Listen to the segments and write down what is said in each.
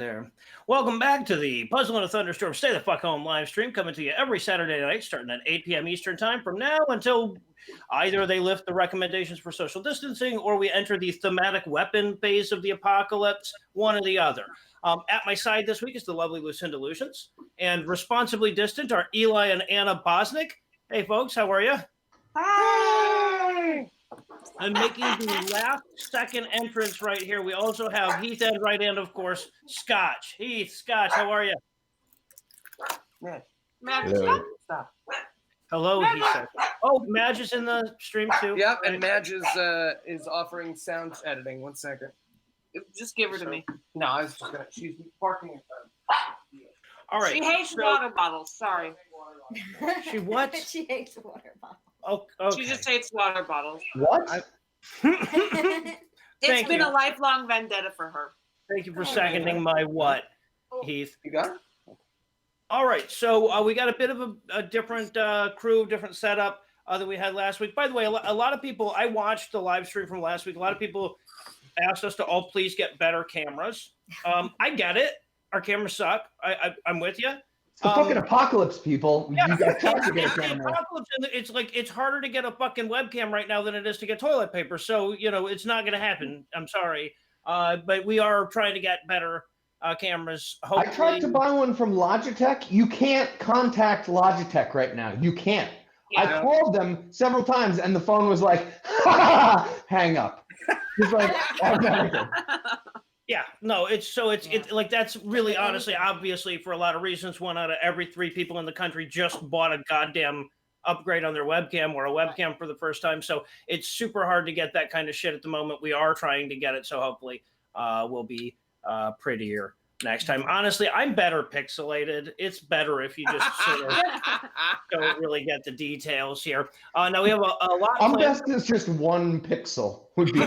There. Welcome back to the Puzzle in a Thunderstorm Stay the Fuck Home live stream, coming to you every Saturday night starting at 8 p.m. Eastern Time from now until either they lift the recommendations for social distancing or we enter the thematic weapon phase of the apocalypse, one or the other. At my side this week is the lovely Lucinda Lugeons, and responsibly distant are Eli and Anna Bosnick. Hey, folks, how are you? Hi! And making the last second entrance right here, we also have Heath and right end, of course, Scotch. Heath, Scotch, how are you? Hello. Stop. Hello, Heath. Oh, Madge is in the stream too. Yep, and Madge is offering sound editing. 1 second. Just give her to me. No, I was just gonna. She's barking at them. All right. She hates water bottles. Sorry. She what? She hates water bottles. Oh, okay. She just hates water bottles. What? It's been a lifelong vendetta for her. Thank you for seconding my what, Heath. You got it? All right, so we got a bit of a different crew, different setup than we had last week. By the way, a lot of people, I watched the live stream from last week. A lot of people asked us to all please get better cameras. I get it. Our cameras suck. I'm with you. It's the fucking apocalypse, people. Yeah, you got to get a it's the camera. apocalypse, and it's like it's harder to get a fucking webcam right now than it is to get toilet paper. So it's not going to happen. I'm sorry, but we are trying to get better cameras. Hopefully. I tried to buy one from Logitech. You can't contact Logitech right now. You can't. Yeah. I called them several times, and the phone was like, hang up. It's like, Yeah, no, it's like that's really honestly, obviously, for a lot of reasons, 1 out of every 3 people in the country just bought a goddamn upgrade on their webcam or a webcam for the first time. So it's super hard to get that kind of shit at the moment. We are trying to get it, so hopefully we'll be prettier next time. Honestly, I'm better pixelated. It's better if you just sort of don't really get the details here. Now we have a lot. I'm best is just 1 pixel would be.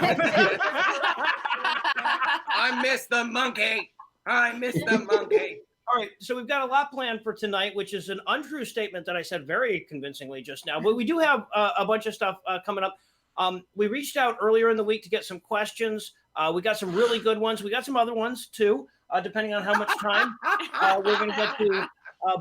I miss the monkey. I miss the monkey. All right, so we've got a lot planned for tonight, which is an untrue statement that I said very convincingly just now. But we do have a bunch of stuff coming up. We reached out earlier in the week to get some questions. We got some really good ones. We got some other ones too, depending on how much time we're going to get to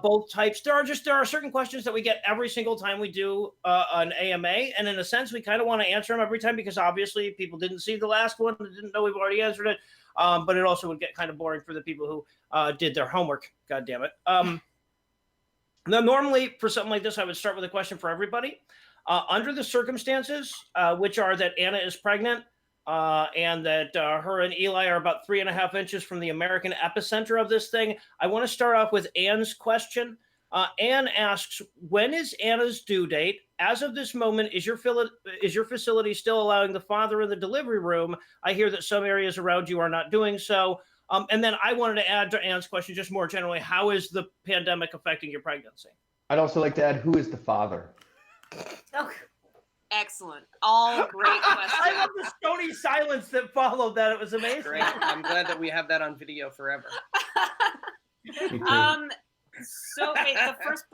both types. There are certain questions that we get every single time we do an AMA, and in a sense, we kind of want to answer them every time because obviously people didn't see the last one, didn't know we've already answered it. But it also would get kind of boring for the people who did their homework. God damn it. Now, normally for something like this, I would start with a question for everybody. Under the circumstances, which are that Anna is pregnant and that her and Eli are about 3.5 inches from the American epicenter of this thing, I want to start off with Anne's question. Anne asks, when is Anna's due date? As of this moment, is your facility still allowing the father in the delivery room? I hear that some areas around you are not doing so. And then I wanted to add to Anne's question just more generally, how is the pandemic affecting your pregnancy? I'd also like to add, who is the father? Oh, Excellent. All great questions. I love the stony silence that followed that. It was amazing. Great. I'm glad that we have that on video forever. Me too. So wait, the first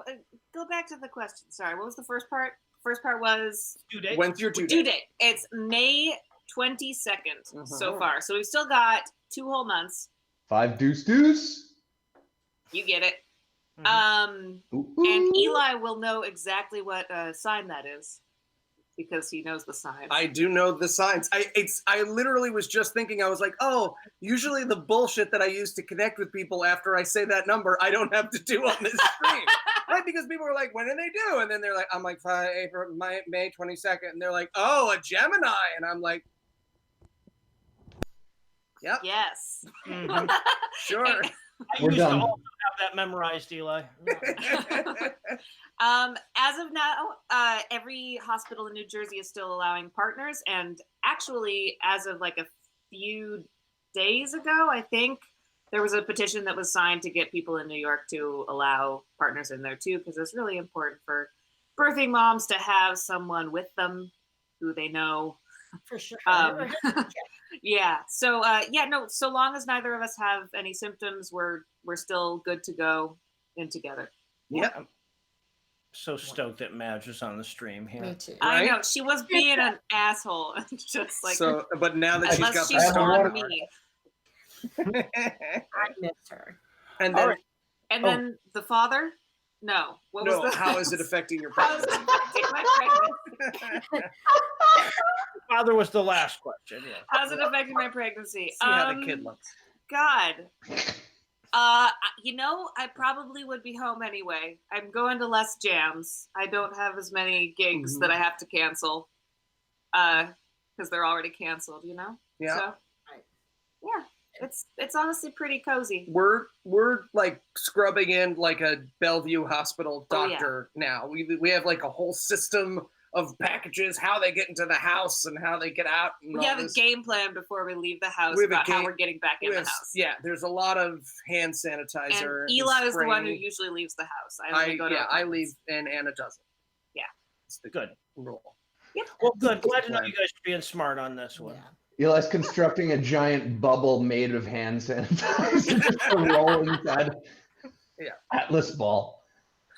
go back to the question. Sorry, what was the first part? First part was Due date? When's your due due date? date. It's May 22nd so far. So we've still got 2 whole months. 5 deuce. You get it. Ooh. And Eli will know exactly what sign that is because he knows the sign. I do know the signs. I literally was just thinking, I was like, oh, usually the bullshit that I use to connect with people after I say that number, I don't have to do on this stream. Right? Because people are like, when do they do? And then they're like, I'm like, May 22nd. And they're like, oh, a Gemini. And I'm like, yep, Yes. Mhm. sure. I We're used done. to also have that memorized, Eli. As of now, every hospital in New Jersey is still allowing partners. And actually, as of like a few days ago, I think there was a petition that was signed to get people in New York to allow partners in there too, because it's really important for birthing moms to have someone with them who they know. for sure. Yeah. So so long as neither of us have any symptoms, we're still good to go in together. Yep. I'm so stoked that Madge is on the stream here. Me too. I Right? know she was being an asshole, just like So, but now that she's got unless the she's have a start, on water- me. I miss her. And then, And then the father? No. What no, was the how is it affecting your How is pregnancy? it affecting my pregnancy? Father was the last question. Yeah. How's it affecting my pregnancy? See how the kid looks. God. I probably would be home anyway. I'm going to less jams. I don't have as many gigs that I have to cancel. Because they're already canceled, Yeah. So, yeah. It's honestly pretty cozy. We're like scrubbing in like a Bellevue hospital doctor now. We have like a whole system of packages, how they get into the house and how they get out. And We have a game plan before we leave the house about how we're getting back in the house. Yeah, there's a lot of hand sanitizer. And Eli is the one who spraying. usually leaves the house. I only go to I appointments. leave and Anna doesn't. Yeah. It's the Good. rule. Yep. Well, good. Glad to know you guys are being smart on this one. Yeah. Eli's constructing a giant bubble made of hand sanitizer just to roll inside. Yeah. Atlas ball.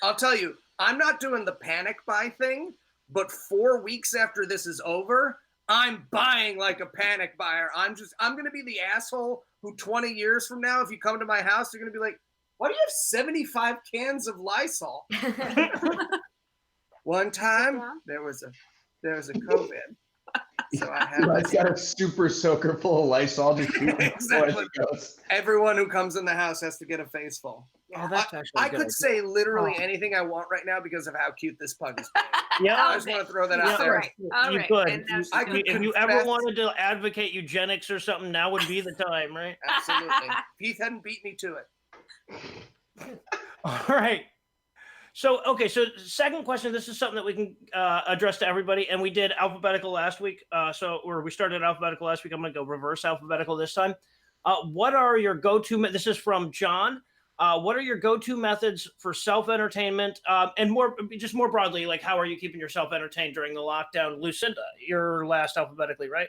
I'll tell you, I'm not doing the panic buy thing, but 4 weeks after this is over, I'm buying like a panic buyer. I'm going to be the asshole who 20 years from now, if you come to my house, you're going to be like, why do you have 75 cans of Lysol? One time, there was a COVID. So I had Eli's got a super soaker full of Lysol just shooting Exactly. before it goes. Everyone who comes in the house has to get a face full. Oh, that's actually I good. could say literally Oh. anything I want right now because of how cute this pug is being. Yeah. I just want to throw that out Yeah. there. All You right. could. And that's I could If you ever confess- wanted to advocate eugenics or something, now would be the time, right? Absolutely. Heath hadn't beat me to it. All right. So second question. This is something that we can address to everybody, and we did alphabetical last week. We started alphabetical last week. I'm going to go reverse alphabetical this time. What are your go-to? This is from John. What are your go-to methods for self-entertainment, and more broadly, like how are you keeping yourself entertained during the lockdown? Lucinda, you're last alphabetically, right?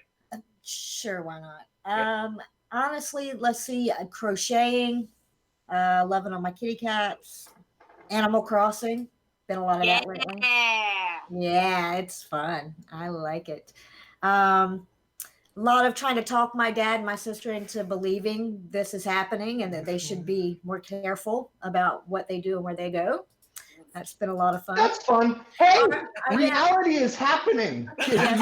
Sure, why not? Yeah. Honestly, let's see, crocheting, loving on my kitty cats, Animal Crossing, been a lot of that lately. Yeah, it's fun. I like it. A lot of trying to talk my dad and my sister into believing this is happening and that they should be more careful about what they do and where they go. That's been a lot of fun. That's fun. Hey, Yeah. reality is happening. You guys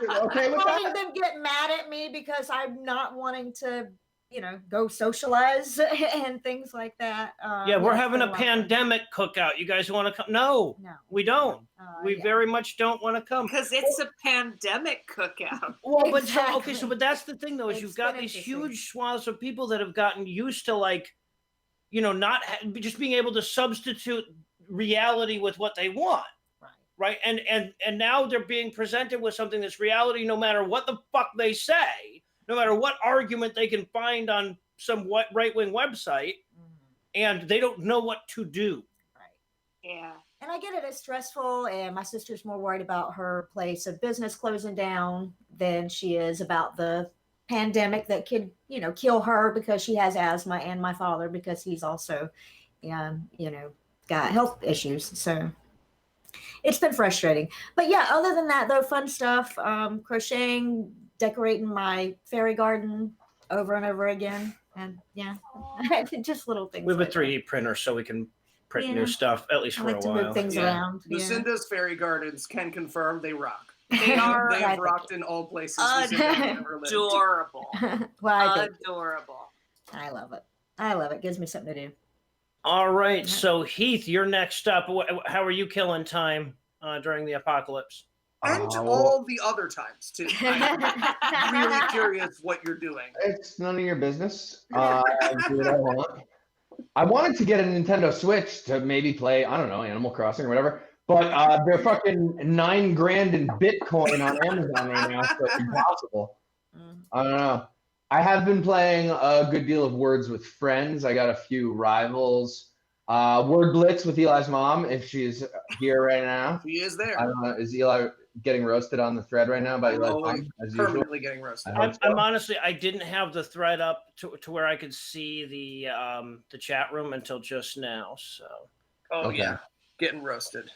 are okay with Having that? them get mad at me because I'm not wanting to, go socialize and things like that. Yeah, we're it's having been a lot of fun. pandemic cookout. You guys want to come? No, No. we don't. We Yeah. very much don't want to come. Because it's a pandemic cookout. Well, but Exactly. but that's the thing though, is you've It's got been these interesting. huge swaths of people that have gotten used to not just being able to substitute reality with what they want, right? And now they're being presented with something that's reality, no matter what the fuck they say, no matter what argument they can find on some right-wing website, and they don't know what to do. Yeah. And I get it, it's stressful, and my sister's more worried about her place of business closing down than she is about the pandemic that could, kill her because she has asthma, and my father because he's also, got health issues. So it's been frustrating. But yeah, other than that, though, fun stuff, crocheting, decorating my fairy garden over and over again. And yeah, just little things. We have a like 3D printer, so we can print new Yeah. stuff at least that. for I like a to while. move things Yeah. around. Yeah. Lucinda's fairy gardens can confirm they rock. They are They have Right. rocked in all places Lucinda has ever lived. adorable. Well, I Adorable. love it. I love it. Gives me something to do. All right, so Heath, you're next up. How are you killing time during the apocalypse? And all the other times, too. I'm really curious what you're doing. It's none of your business. I do what I want. I wanted to get a Nintendo Switch to maybe play, I don't know, Animal Crossing or whatever, but they're fucking $9,000 in Bitcoin on Amazon right now, so it's impossible. I don't know. I have been playing a good deal of Words with Friends. I got a few rivals. Word Blitz with Eli's mom, if she's here right now. He is there. I don't know. Is Eli getting roasted on the thread right now by Eli's Oh, mom, as usual? Permanently getting roasted. I hope so. I'm honestly, I didn't have the thread up to where I could see the chat room until just now. So Oh, Okay. yeah. Getting roasted.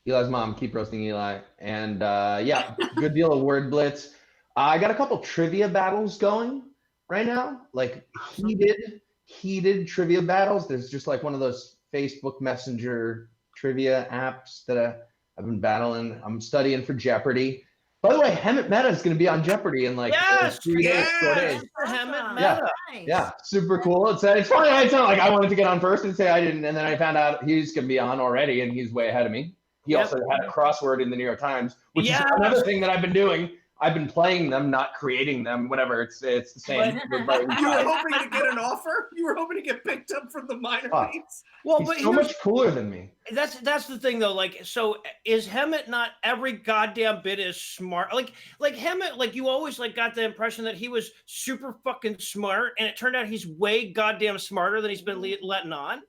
Eli's mom, keep roasting Eli. And yeah, good deal of Word Blitz. I got a couple trivia battles going. right now, like heated trivia battles. There's just like one of those Facebook Messenger trivia apps that I've been battling. I'm studying for Jeopardy. By the way, Hemet Meta is going to be on Jeopardy in like 3 days, 4 days. Hemet Yeah. Meta. Nice. Yeah, super cool. It's funny. It's not like I wanted to get on first and say I didn't, and then I found out he's going to be on already, and he's way ahead of me. He Yep. also had a crossword in the New York Times, which Yes. is another thing that I've been doing. I've been playing them, not creating them. Whatever, it's the same. You were hoping to get an offer? You were hoping to get picked up from the minor leagues? Well, He's but so much cooler than me. that's the thing though. Like, so is Hemet not every goddamn bit as smart? Like Hemet, like you always like got the impression that he was super fucking smart, and it turned out he's way goddamn smarter than he's been letting on,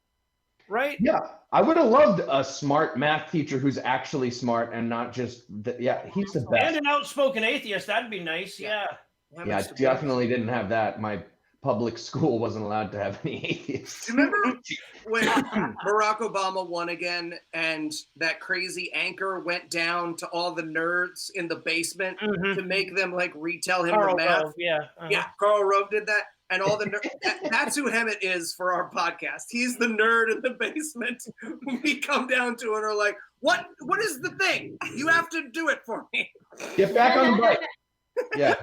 right? Yeah, I would have loved a smart math teacher who's actually smart and not just. He's the And best. an outspoken atheist, that'd be nice. Yeah. Yeah, I definitely didn't have that. My public school wasn't allowed to have any atheists. Do you remember when Barack Obama won again and that crazy anchor went down to all the nerds in the basement to make them like retell him Karl the math? Rove, yeah. Yeah, Karl Rove did that. And all the that's who Hemet is for our podcast. He's the nerd in the basement who we come down to and are like, what is the thing? You have to do it for me. Get back on the bike. Yeah.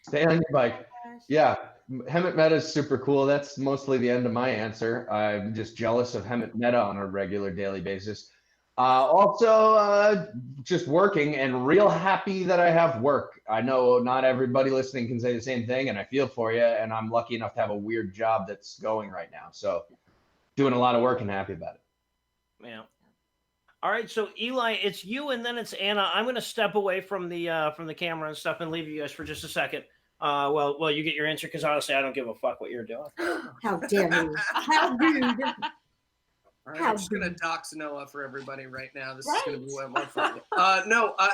Stay on your bike. Yeah, Hemet Meta is super cool. That's mostly the end of my answer. I'm just jealous of Hemet Meta on a regular daily basis. Also, just working and real happy that I have work. I know not everybody listening can say the same thing, and I feel for you. And I'm lucky enough to have a weird job that's going right now. So doing a lot of work and happy about it. Yeah. All right, so Eli, it's you and then it's Anna. I'm going to step away from the camera and stuff and leave you guys for just a second. Well, you get your answer because honestly, I don't give a fuck what you're doing. How dare you? How rude. All right, I'm just going to dox Noah for everybody right now. This is going to be way more fun.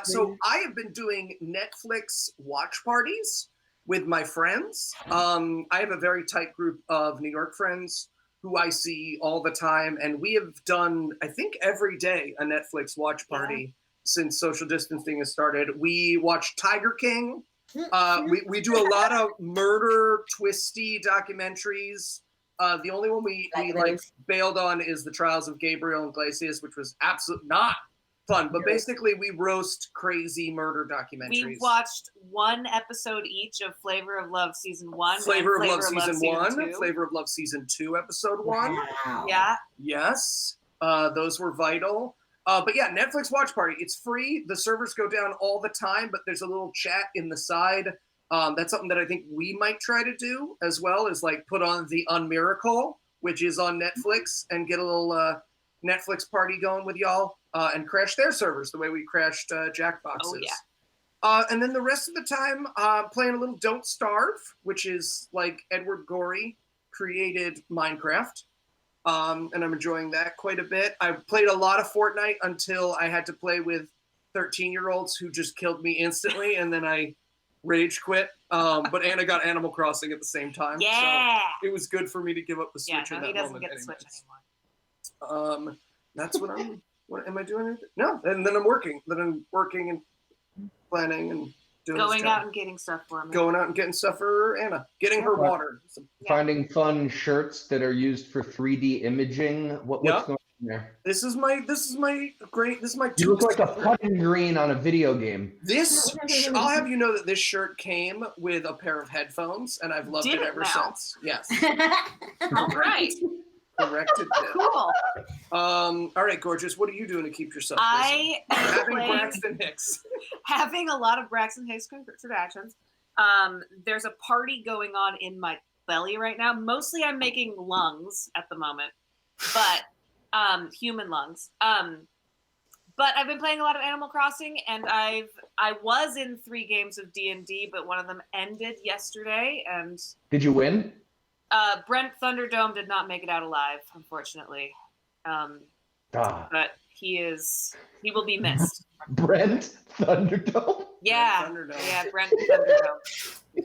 So I have been doing Netflix watch parties with my friends. I have a very tight group of New York friends who I see all the time. And we have done, I think, every day a Netflix watch party since social distancing has started. We watch Tiger King. We do a lot of murder, twisty documentaries. The only one we like bailed on is The Trials of Gabriel Iglesias, which was absolutely not fun. But basically, we roast crazy murder documentaries. We watched one episode each of Flavor of Love Season 1. Flavor of Love Season 1, 2. Flavor of Love Season 2, Episode 1. Wow. Yeah. Yes, those were vital. But yeah, Netflix Watch Party. It's free. The servers go down all the time, but there's a little chat in the side. That's something that I think we might try to do as well, is like put on The Unmiracle, which is on Netflix, and get a little Netflix party going with y'all and crash their servers the way we crashed Jackboxes. Oh, yeah. And then the rest of the time, playing a little Don't Starve, which is like Edward Gorey created Minecraft. And I'm enjoying that quite a bit. I played a lot of Fortnite until I had to play with 13-year-olds who just killed me instantly, and then I rage quit. But Anna got Animal Crossing at the same time. Yeah. So it was good for me to give up the Switch Yeah, in no, he that doesn't moment get the Switch anyways. anymore. That's what I'm. What am I doing? Anything? No, and then I'm working. Then I'm working and planning and doing Going out and getting stuff for me. going out and getting stuff for Anna, getting her Right. water. Finding fun shirts that are used for 3D imaging. What's Yep. going on there? This is my great. This is my. You look like a fucking green on a video game. This, I'll have you know that this shirt came with a pair of headphones, and I've loved Did it it ever now? since. Yes, All right. corrected. Cool. All right, gorgeous. What are you doing to keep yourself busy? I am Having playing, Braxton Hicks. having a lot of Braxton Hicks interactions. There's a party going on in my belly right now. Mostly I'm making lungs at the moment, but human lungs. But I've been playing a lot of Animal Crossing, and I was in 3 games of D&D, but one of them ended yesterday, and Did you win? Brent Thunderdome did not make it out alive, unfortunately. But he will be missed. Brent Thunderdome? Yeah, Thunderdome. yeah, Brent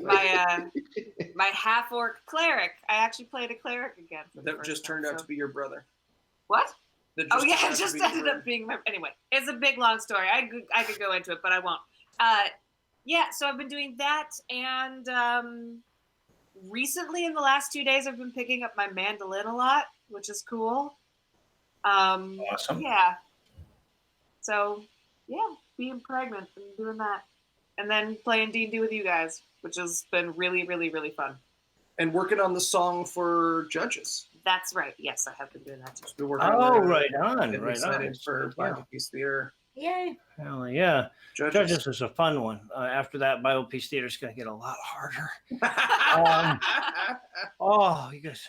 Thunderdome. My half-orc cleric. I actually played a cleric again. For the That first just time, turned out so- to be your brother. What? That Oh yeah, turned it out just to be your ended brother. up being my. Anyway, it's a big long story. I could go into it, but I won't. Yeah, so I've been doing that, and recently in the last 2 days I've been picking up my mandolin a lot, which is cool. Awesome. Yeah. So yeah, being pregnant and doing that, and then playing D&D with you guys, which has been really, really, really fun. And working on the song for Judges. That's right. Yes, I have been doing that too. We're working on that. Right on, Getting right on. excited for Bible Peace Theater. Yay. Hell yeah. Judges. Judges is a fun one. After that, Bible Peace Theater is going to get a lot harder. Oh, you guys,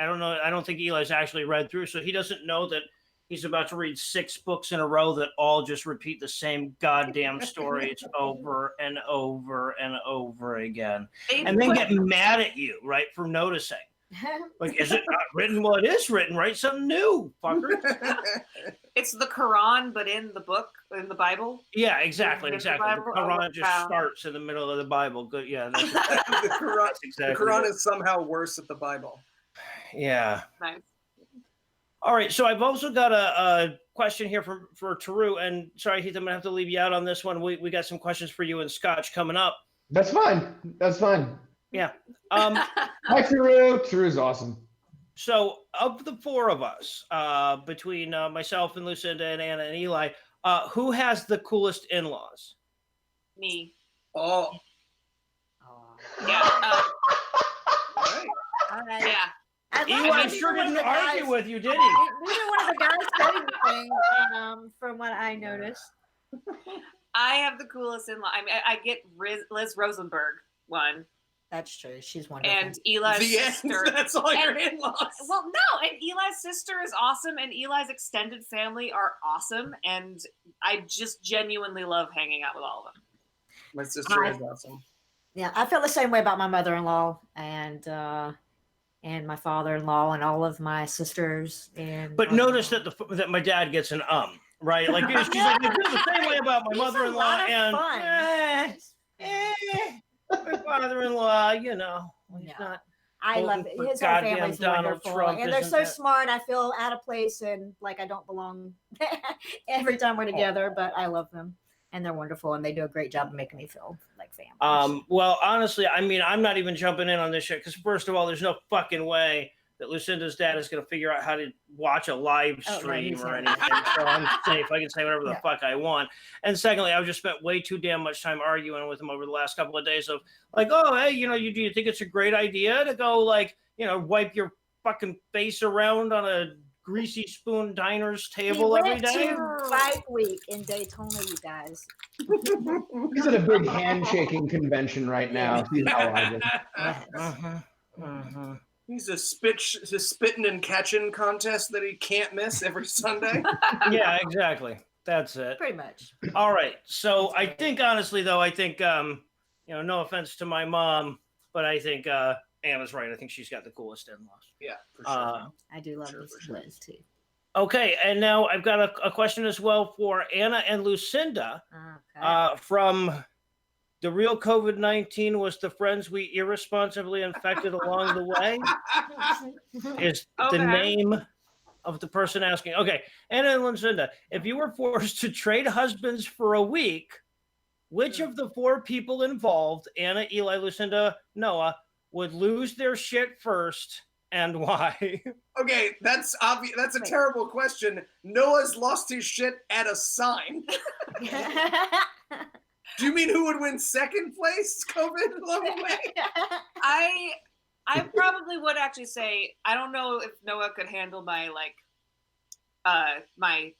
I don't know. I don't think Eli's actually read through, so he doesn't know that he's about to read 6 books in a row that all just repeat the same goddamn stories over and over and over again. And then get mad at you, right, for noticing. Like, is it not written? Well, it is written, right? Something new, fucker. It's the Quran, but in the book, in the Bible. Yeah, exactly. The The Quran just starts in the middle of the Bible. Good, yeah. That's the Quran, exactly. The Quran is somehow worse at the Bible. Yeah. Nice. All right, so I've also got a question here for Taru, and sorry, Heath, I'm gonna have to leave you out on this one. We got some questions for you and Scotch coming up. That's fine. That's fine. Yeah. Hi, Taru. Taru's awesome. So of the 4 of us, between myself and Lucinda and Anna and Eli, who has the coolest in-laws? Me. Oh. Yeah. Right. All right. Yeah. Eli sure didn't argue with you, did he? Neither one of the guys said anything, from what I noticed. I have the coolest in-law. I mean, I get Liz Rosenberg one. That's true. She's wonderful. And Eli's The sister. end. That's all your in-laws. Well, no, and Eli's sister is awesome, and Eli's extended family are awesome, and I just genuinely love hanging out with all of them. My sister is awesome. Yeah, I feel the same way about my mother-in-law and my father-in-law and all of my sisters. And But notice that my dad gets an right? Like she's like, I feel the same way about my mother-in-law and my father-in-law, you know. He's not. I love it. His whole family's wonderful. Trump, and they're so smart. I feel out of place and like I don't belong every time we're together, but I love them. And they're wonderful, and they do a great job of making me feel like family. Well, honestly, I mean, I'm not even jumping in on this shit because, first of all, there's no fucking way that Lucinda's dad is going to figure out how to watch a live stream or anything. So I'm safe. I can say whatever the fuck I want. And secondly, I've just spent way too damn much time arguing with him over the last couple of days of like, oh, hey, you know, do you think it's a great idea to go like, you know, wipe your fucking face around on a greasy spoon diner's table every day? Fight week in Daytona, you guys. He's at a big handshaking convention right now. He's He's a spitting and catching contest that he can't miss every Sunday. Yeah, exactly. That's it. Pretty much. All right. So I think, honestly, though, I think, you know, no offense to my mom, but I think Anna's right. I think she's got the coolest in-laws. Yeah, for sure. I do love Liz, too. Okay. And now I've got a question as well for Anna and Lucinda from the real COVID-19 was the friends we irresponsibly infected along the way is the name of the person asking. Okay. Anna and Lucinda, if you were forced to trade husbands for a week, which of the 4 people involved, Anna, Eli, Lucinda, Noah, would lose their shit first and why? Okay, that's obvious. That's a terrible question. Noah's lost his shit at a sign. Do you mean who would win second place? COVID along the way? I probably would actually say I don't know if Noah could handle my my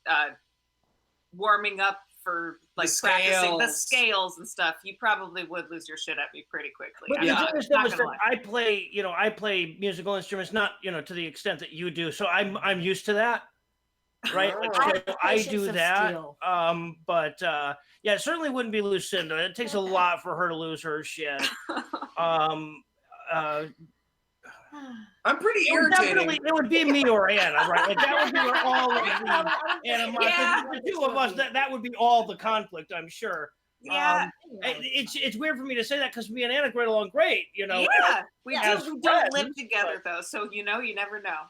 warming up for like practicing the scales and stuff. You probably would lose your shit at me pretty quickly. But I play musical instruments, not to the extent that you do. So I'm used to that. Right, I do that. But yeah, it certainly wouldn't be Lucinda. It takes a lot for her to lose her shit. I'm pretty irritating. It would be me or Anna, right? Like that would be where all of the Anna, the 2 of us. That would be all the conflict, I'm sure. Yeah, it's weird for me to say that because me and Anna get along great, you know. Yeah, we don't live together though, so you never know.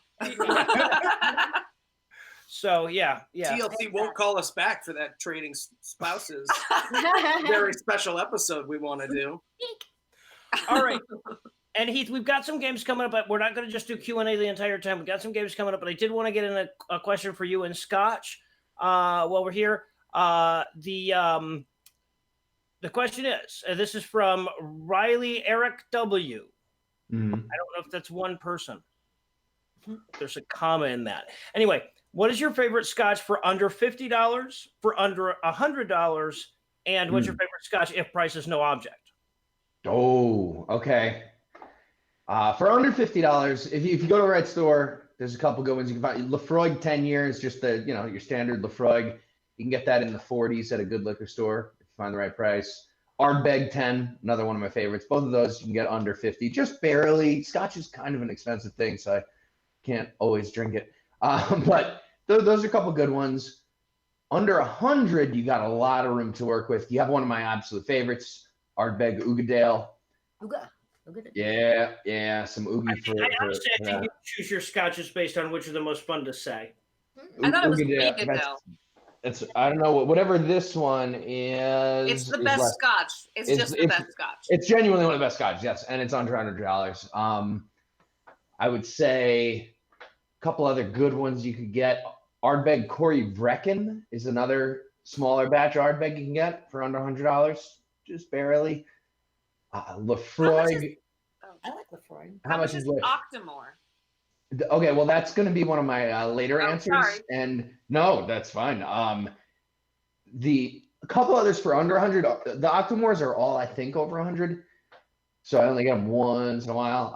So yeah. TLC won't call us back for that trading spouses very special episode we want to do. All right. And Heath, we've got some games coming up, but we're not going to just do Q&A the entire time. We've got some games coming up, but I did want to get in a question for you and Scotch while we're here. The question is, this is from Riley Eric W. Mm-hmm. I don't know if that's one person. There's a comma in that. Anyway, what is your favorite Scotch for under $50, for under $100, and what's your favorite Scotch if price is no object? Oh, okay. For under $50, if you go to a red store, there's a couple good ones. You can find Lafroig 10 years, just your standard Lafroig. You can get that in the 40s at a good liquor store if you find the right price. Ardbeg 10, another one of my favorites. Both of those you can get under 50, just barely. Scotch is kind of an expensive thing, so I can't always drink it. But those are a couple good ones. Under 100, you got a lot of room to work with. You have one of my absolute favorites, Ardbeg Ugadale. Yeah, some Oogie for I honestly think you choose your Scotches based on which are the most fun to say. I thought it was vegan though. It's I don't know whatever this one is. It's the best Scotch. It's just the best Scotch. It's genuinely one of the best Scotch, yes, and it's under $100. I would say a couple other good ones you could get. Ardbeg Corey Brecken is another smaller batch Ardbeg you can get for under $100, just barely. Lafroig. I like Lafroig. How much is Octomore? Okay, well, that's going to be one of my later answers. Sorry. And no, that's fine. A couple others for under 100. The Octomores are all, I think, over 100. So I only get them once in a while.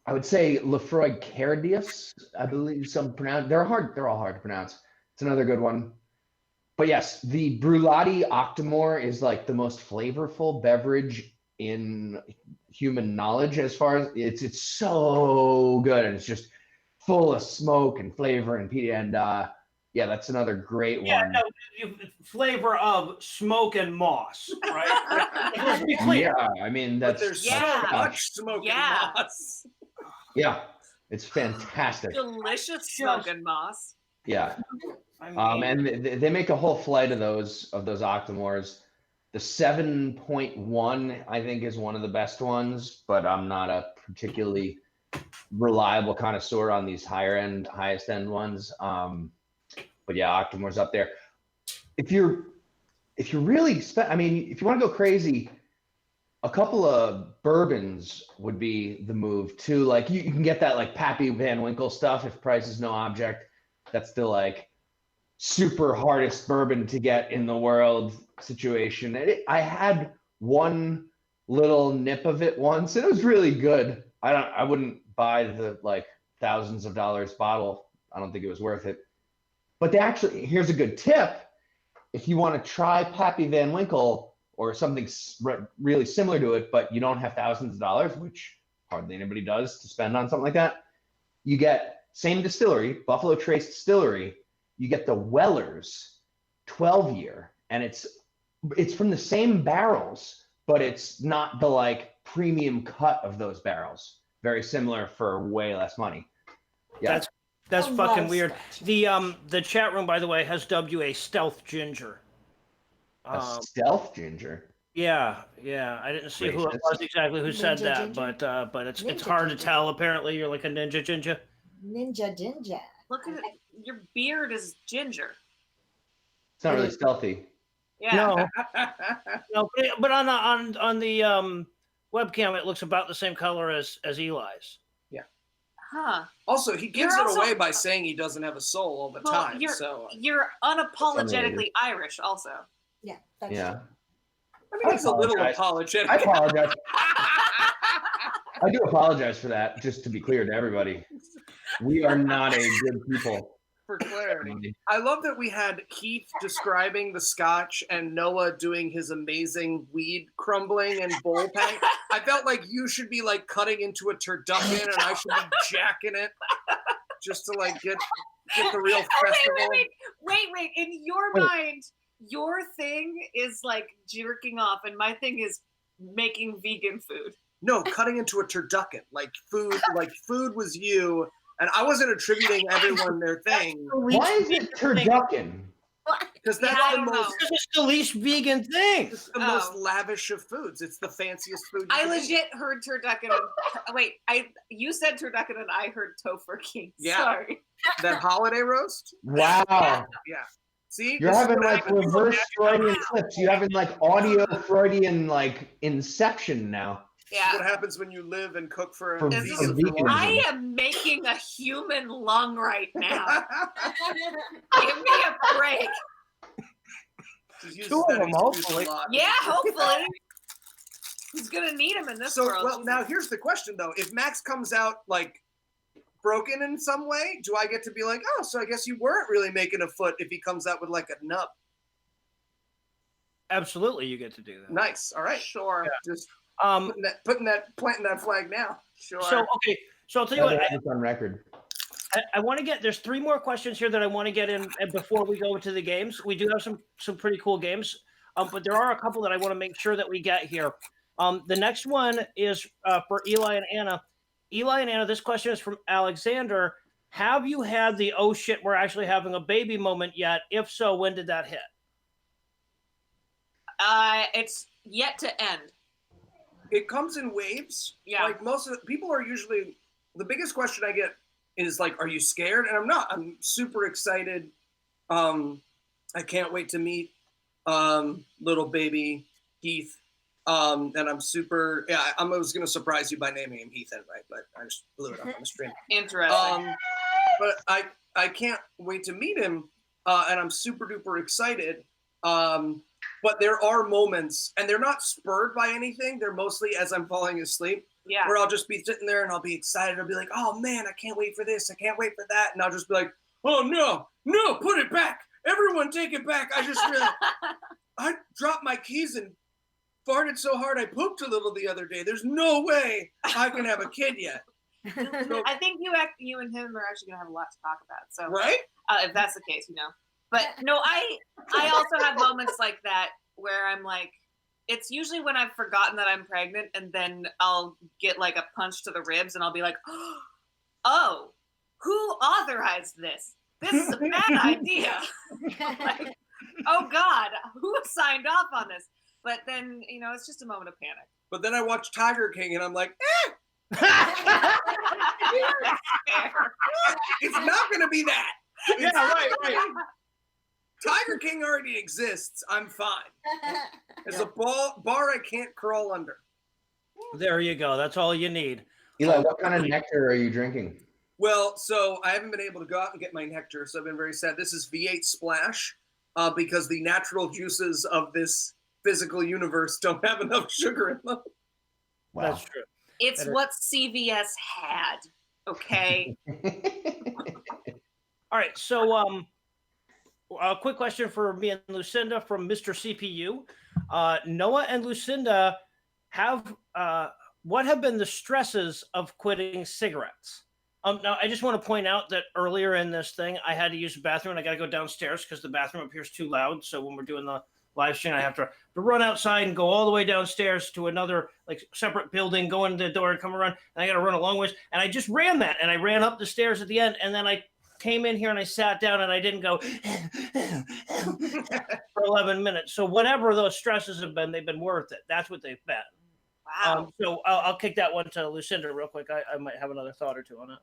I would say Lafroig Cardius, I believe they're all hard to pronounce. It's another good one. But yes, the Bruichladdich Octomore is like the most flavorful beverage in human knowledge as far as it's so good, and it's just full of smoke and flavor and peat, and yeah, that's another great one. Yeah, no, flavor of smoke and moss, right? Let's be clear. Yeah, I mean there's so much smoke and moss. Yeah, it's fantastic. Delicious smoke and moss. Yeah. And they make a whole flight of those Octomores. The 7.1, I think, is one of the best ones, but I'm not a particularly reliable connoisseur on these highest end ones. But yeah, Octomore's up there. If you're really if you want to go crazy, a couple of bourbons would be the move too. Like you can get that like Pappy Van Winkle stuff if price is no object. That's the like super hardest bourbon to get in the world situation. I had one little nip of it once, and it was really good. I wouldn't buy the like thousands of dollars bottle. I don't think it was worth it. But here's a good tip. If you want to try Pappy Van Winkle or something really similar to it, but you don't have thousands of dollars, which hardly anybody does to spend on something like that, you get same distillery, Buffalo Trace Distillery, you get the Weller's 12-year, and it's from the same barrels, but it's not the like premium cut of those barrels. Very similar for way less money. Yeah. That's fucking weird. The chat room, by the way, has dubbed you a stealth ginger. Stealth ginger? Yeah. I didn't see who it was exactly who said that, but it's hard to tell. Apparently, you're like a ninja ginger. Ninja ginger. Look at it. Your beard is ginger. It's not really stealthy. Yeah. No, but on the webcam, it looks about the same color as Eli's. Yeah. Huh. Also, he gives it away by saying he doesn't have a soul all the time. You're unapologetically Irish, also. Yeah. Yeah. I mean, it's a little apologetic. I apologize. I do apologize for that, just to be clear to everybody. We are not a good people. For clarity. I love that we had Heath describing the Scotch and Noah doing his amazing weed crumbling and bowl pack. I felt like you should be like cutting into a turducken and I should be jacking it just to like get the real festival. Wait. In your mind, your thing is like jerking off and my thing is making vegan food. No, cutting into a turducken. Like food was you And I wasn't attributing everyone their thing Why is it turducken? because that's I the don't know. most. This is the least vegan thing. It's the most lavish of foods. It's the fanciest food. You I can eat. legit heard turducken. Wait, you said turducken and I heard tofurkey. Yeah. Sorry. That holiday roast. Wow. Yeah. See, You're this is having what like happens. reverse Freudian slips. You're having like audio Freudian like inception now. This is what happens when you live and cook for For a This vegan is- for long. I am making a human lung right now. Give me a break. Just use Two of that them, excuse hopefully. a lot. Yeah, hopefully. Who's gonna need him in this So, world? well, now here's the question though: if Max comes out like broken in some way, do I get to be like, oh, so I guess you weren't really making a foot if he comes out with like a nub? Absolutely, you get to do that. Nice. All right. Sure. Just Um, planting that flag now. Sure. so okay, so I'll tell you Rather what. have this on record. I want to get. There's 3 more questions here that I want to get in before we go to the games. We do have some pretty cool games, but there are a couple that I want to make sure that we get here. The next one is for Eli and Anna. Eli and Anna, this question is from Alexander. Have you had the oh shit, we're actually having a baby moment yet? If so, when did that hit? It's yet to end. It comes in waves. Yeah. Like most of the people are usually, the biggest question I get is like, are you scared? And I'm not. I'm super excited. I can't wait to meet little baby Heath. And I'm super, I was going to surprise you by naming him Heath anyway, but I just blew it up on the stream. Interesting. But I can't wait to meet him, and I'm super duper excited. But there are moments, and they're not spurred by anything. They're mostly as I'm falling asleep, Yeah. where I'll just be sitting there and I'll be excited. I'll be like, oh man, I can't wait for this. I can't wait for that. And I'll just be like, oh no, put it back. Everyone take it back. I just realized I dropped my keys and farted so hard I pooped a little the other day. There's no way I can have a kid yet. I think you and him are actually gonna have a lot to talk about. So Right? if that's the case, But no, I also have moments like that where I'm like, it's usually when I've forgotten that I'm pregnant, and then I'll get like a punch to the ribs, and I'll be like, oh, who authorized this? This is a bad idea. Like, oh God, who signed off on this? But then, it's just a moment of panic. But then I watch Tiger King and I'm like, it's not going to be that. Yeah, right. Tiger King already exists. I'm fine. There's a bar I can't crawl under. There you go. That's all you need. Eli, what kind of nectar are you drinking? Well, so I haven't been able to go out and get my nectar, so I've been very sad. This is V8 Splash because the natural juices of this physical universe don't have enough sugar in them. Wow. That's true. It's what CVS had, okay? All right. So, a quick question for me and Lucinda from Mr. CPU. Noah and Lucinda what have been the stresses of quitting cigarettes? Now, I just want to point out that earlier in this thing, I had to use the bathroom, and I got to go downstairs because the bathroom up here is too loud. So when we're doing the live stream, I have to run outside and go all the way downstairs to another like separate building, go into the door and come around, and I got to run a long ways. And I just ran that, and I ran up the stairs at the end, and then I came in here and I sat down, and I didn't go for 11 minutes. So whatever those stresses have been, they've been worth it. That's what they've been. Wow. So I'll kick that one to Lucinda real quick. I might have another thought or two on it.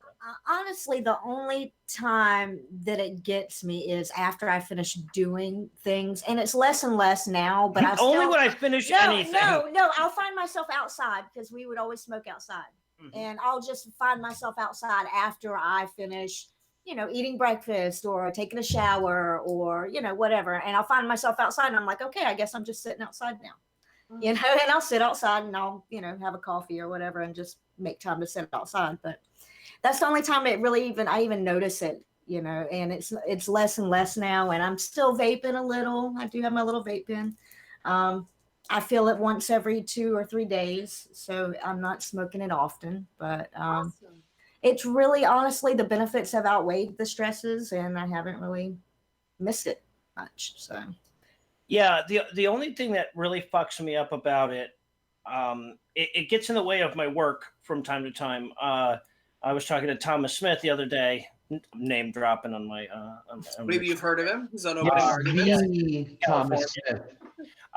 Honestly, the only time that it gets me is after I finish doing things, and it's less and less now. But I Only still, when I finish no, anything. no, I'll find myself outside because we would always smoke outside, and I'll just find myself outside after I finish, eating breakfast or taking a shower or whatever, and I'll find myself outside, and I'm like, okay, I guess I'm just sitting outside now. And I'll sit outside and I'll, have a coffee or whatever and just make time to sit outside. But that's the only time it really I even notice it, and it's less and less now. And I'm still vaping a little. I do have my little vape pen. I feel it once every 2 or 3 days. So I'm not smoking it often, but Awesome. it's really, honestly, the benefits have outweighed the stresses, and I haven't really missed it much. So. Yeah, the only thing that really fucks me up about it, it gets in the way of my work from time to time. I was talking to Thomas Smith the other day, name dropping on my. Maybe you've heard of him. He's on Open Yes, Arguments. Thomas Smith.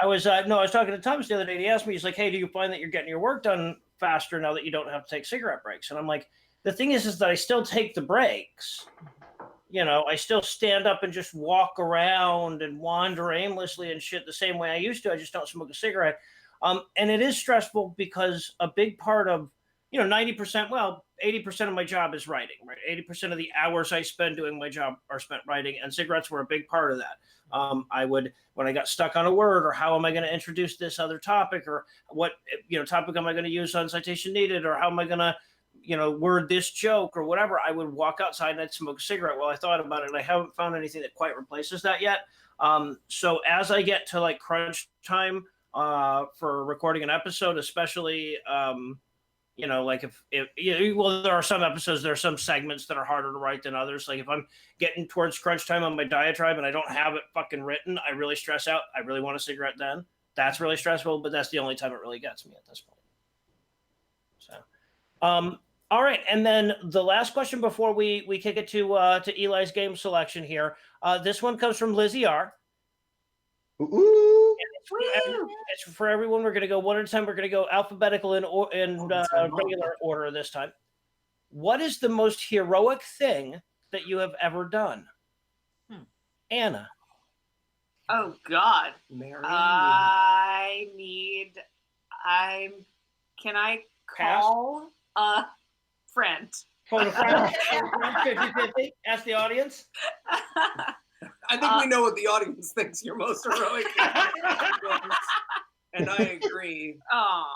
I was I was talking to Thomas the other day. And he asked me, he's like, "Hey, do you find that you're getting your work done faster now that you don't have to take cigarette breaks?" And I'm like, "The thing is that I still take the breaks. You know, I still stand up and just walk around and wander aimlessly and shit the same way I used to. I just don't smoke a cigarette. And it is stressful because a big part of, 90%, well, 80% of my job is writing, right? 80% of the hours I spend doing my job are spent writing, and cigarettes were a big part of that. I would, when I got stuck on a word, or how am I going to introduce this other topic, or what, topic am I going to use on citation needed, or how am I going to, word this joke or whatever, I would walk outside and I'd smoke a cigarette while I thought about it. And I haven't found anything that quite replaces that yet. So as I get to like crunch time for recording an episode, especially, like well, there are some episodes, there are some segments that are harder to write than others. Like if I'm getting towards crunch time on my diatribe and I don't have it fucking written, I really stress out. I really want a cigarette then. That's really stressful, but that's the only time it really gets me at this point. So, all right, and then the last question before we kick it to Eli's game selection here. This one comes from Lizzie R. Ooh. It's for everyone. We're going to go one at a time. We're going to go alphabetical in regular order this time. What is the most heroic thing that you have ever done? Anna. Oh, God. Mary. Can I call a friend? Phone a friend. 50-50. Ask the audience. I think we know what the audience thinks you're most heroic. And I agree. Oh,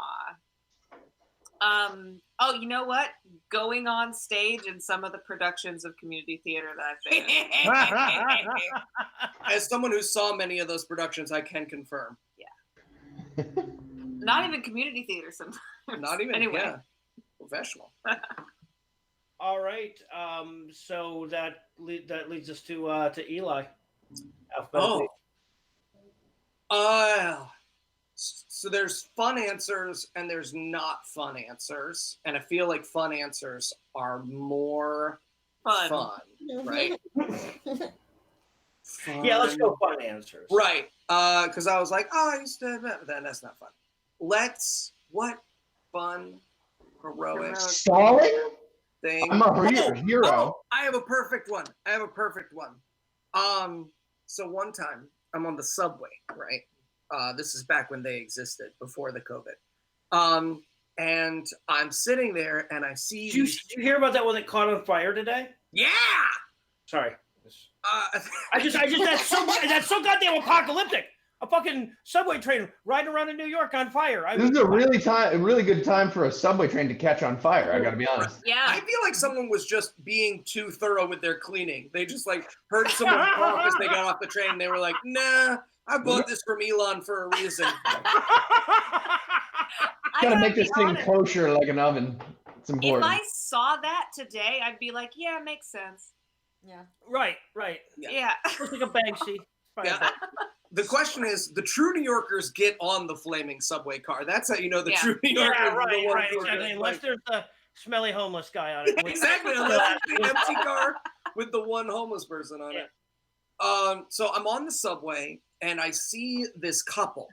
you know what? Going on stage in some of the productions of community theater that I've been in. As someone who saw many of those productions, I can confirm. Yeah. Not even community theater sometimes. Not even, anyway. Yeah. Professional. All right. So that leads us to Eli. So there's fun answers and there's not fun answers, and I feel like fun answers are more fun, right? Fun. Yeah, let's go fun answers. Right. Because I was like, I used to. Then that's not fun. What fun, heroic Stalling? thing? I'm a hero. I have a perfect one. So one time I'm on the subway, right? This is back when they existed, before the COVID. And I'm sitting there and I see. Did you hear about that one that caught on fire today? Yeah. Sorry. That's so goddamn apocalyptic. A fucking subway train riding around in New York on fire. This is a really good time for a subway train to catch on fire. I got to be honest. Yeah. I feel like someone was just being too thorough with their cleaning. They just like heard someone talk as they got off the train. They were like, nah, I bought this from Elon for a reason. Gotta make this thing kosher like an oven. It's important. If I saw that today, I'd be like, yeah, it makes sense. Yeah. Right. Yeah. It's like a Banksy. Yeah. The question is, the true New Yorkers get on the flaming subway car. That's how you know the true New Yorkers. Yeah, right, exactly. Unless there's a smelly homeless guy on it. Exactly, unless it's the empty car with the one homeless person on it. So I'm on the subway and I see this couple,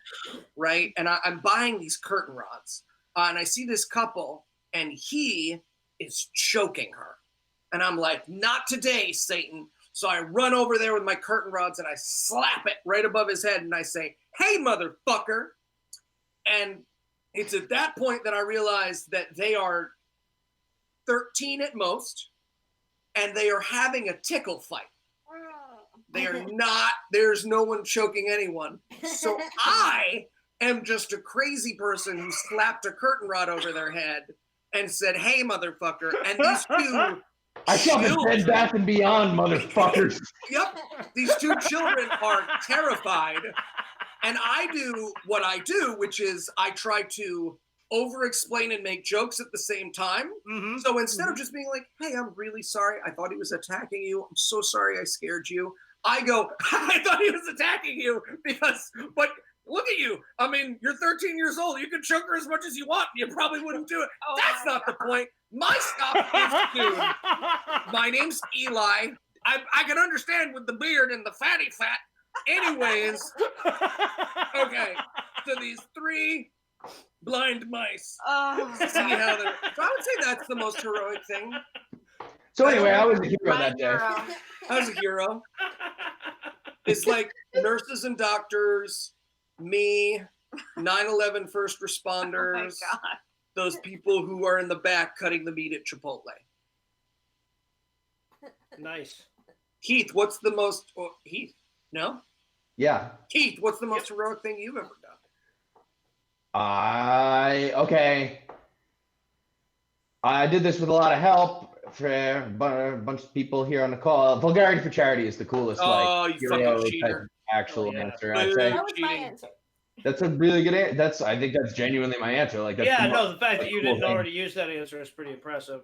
right? And I'm buying these curtain rods. And I see this couple and he is choking her. And I'm like, not today, Satan. So I run over there with my curtain rods and I slap it right above his head and I say, hey, motherfucker. And it's at that point that I realize that they are 13 at most and they are having a tickle fight. They are not, there's no one choking anyone. So I am just a crazy person who slapped a curtain rod over their head and said, hey, motherfucker. And these two I shop at Bed Bath & Beyond, motherfuckers. Yep. These two children are terrified. And I do what I do, which is I try to over-explain and make jokes at the same time. Mm-hmm. So instead of just being like, hey, I'm really sorry. I thought he was attacking you. I'm so sorry I scared you. I go, I thought he was attacking you but Look at you. I mean, you're 13 years old. You can choke her as much as you want. You probably wouldn't do it. Oh That's my not the God. point. My stuff is food. My name's Eli. I can understand with the beard and the fatty fat. Anyways, okay. So these 3 blind mice. Oh, See how they're. So I would say that's the most heroic thing. So anyway, I was a hero my that day. hero. I was a hero. It's like nurses and doctors, me, 9/11 first Oh my responders, God. those people who are in the back cutting the meat at Chipotle. Nice. Heath, what's the most? Oh, Heath, no. Yeah. Heath, what's the most heroic thing you've ever done? Okay. I did this with a lot of help for a bunch of people here on the call. Vulgarity for charity is the coolest. Oh, like, you hero fucking cheater. type of actual Oh, yeah. answer. I'd say That was my Cheating. answer. that's a really good answer. I think that's genuinely my answer. Like, that's Yeah, the no, most, the fact that you cool didn't thing. already use that answer is pretty impressive.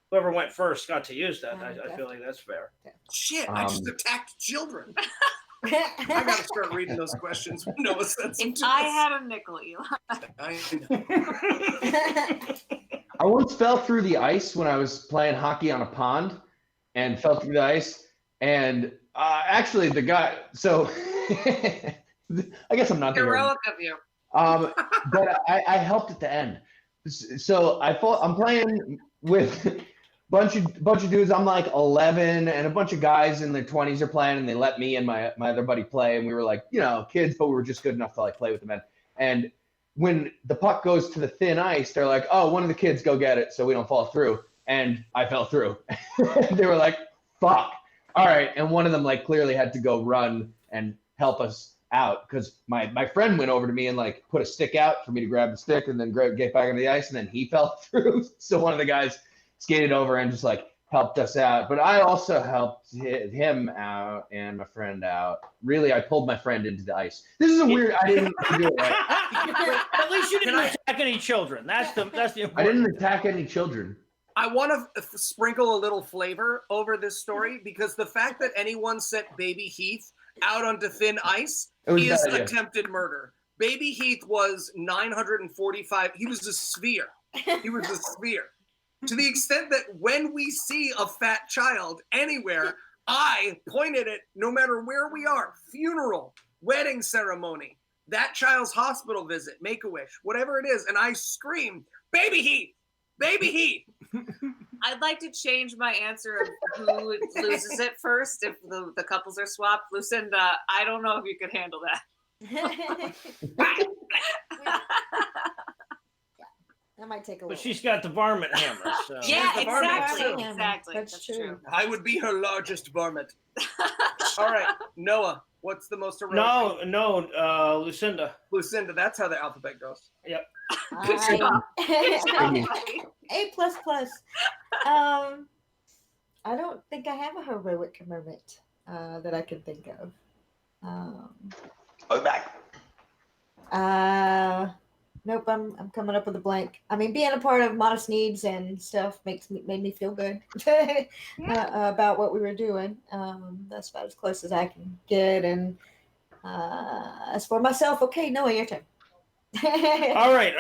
Whoever went first got to use that. I feel like that's fair. Shit, I just attacked children. I gotta start reading those questions. Noah sent them If to I us. had a nickel, Eli. I I once fell through the ice when I was playing hockey on a pond, and fell through the ice. And actually, the guy. So I guess I'm not the hero. Heroic of you. But I helped at the end. So I'm playing with bunch of dudes. I'm like 11, and a bunch of guys in their 20s are playing, and they let me and my other buddy play, and we were like, kids, but we were just good enough to like play with the men. And when the puck goes to the thin ice, they're like, oh, one of the kids go get it so we don't fall through. And I fell through. They were like, fuck. All right. And one of them like clearly had to go run and help us out, because my friend went over to me and like put a stick out for me to grab the stick and then get back on the ice, and then he fell through. So one of the guys skated over and just like helped us out. But I also helped him out and my friend out. Really, I pulled my friend into the ice. This is a weird. I didn't do it right. At least you didn't attack any children. That's the important. I didn't attack any children. I want to sprinkle a little flavor over this story, because the fact that anyone sent Baby Heath out onto thin ice It was is bad, yeah. attempted murder. Baby Heath was 945. He was a sphere. He was a sphere. To the extent that when we see a fat child anywhere, I point at it no matter where we are, funeral, wedding ceremony, that child's hospital visit, Make-A-Wish, whatever it is, and I scream, Baby Heath! Baby Heath! I'd like to change my answer of who loses it first if the couples are swapped. Lucinda, I don't know if you could handle that. That might take a But little. she's got the varmint hammer. So. Yeah, the varmint. exactly. Yeah, Exactly. that's true. I would be her largest varmint. All right, Noah, what's the most heroic thing? No, Lucinda. Lucinda, that's how the alphabet goes. Yep. Good job. Good job, Mhm. buddy. A++. I don't think I have a heroic moment that I can think of. Oh, back. Nope, I'm coming up with a blank. I mean, being a part of Modest Needs and stuff made me feel good about what we were doing. That's about as close as I can get. And as for myself, okay, Noah, your turn. All right.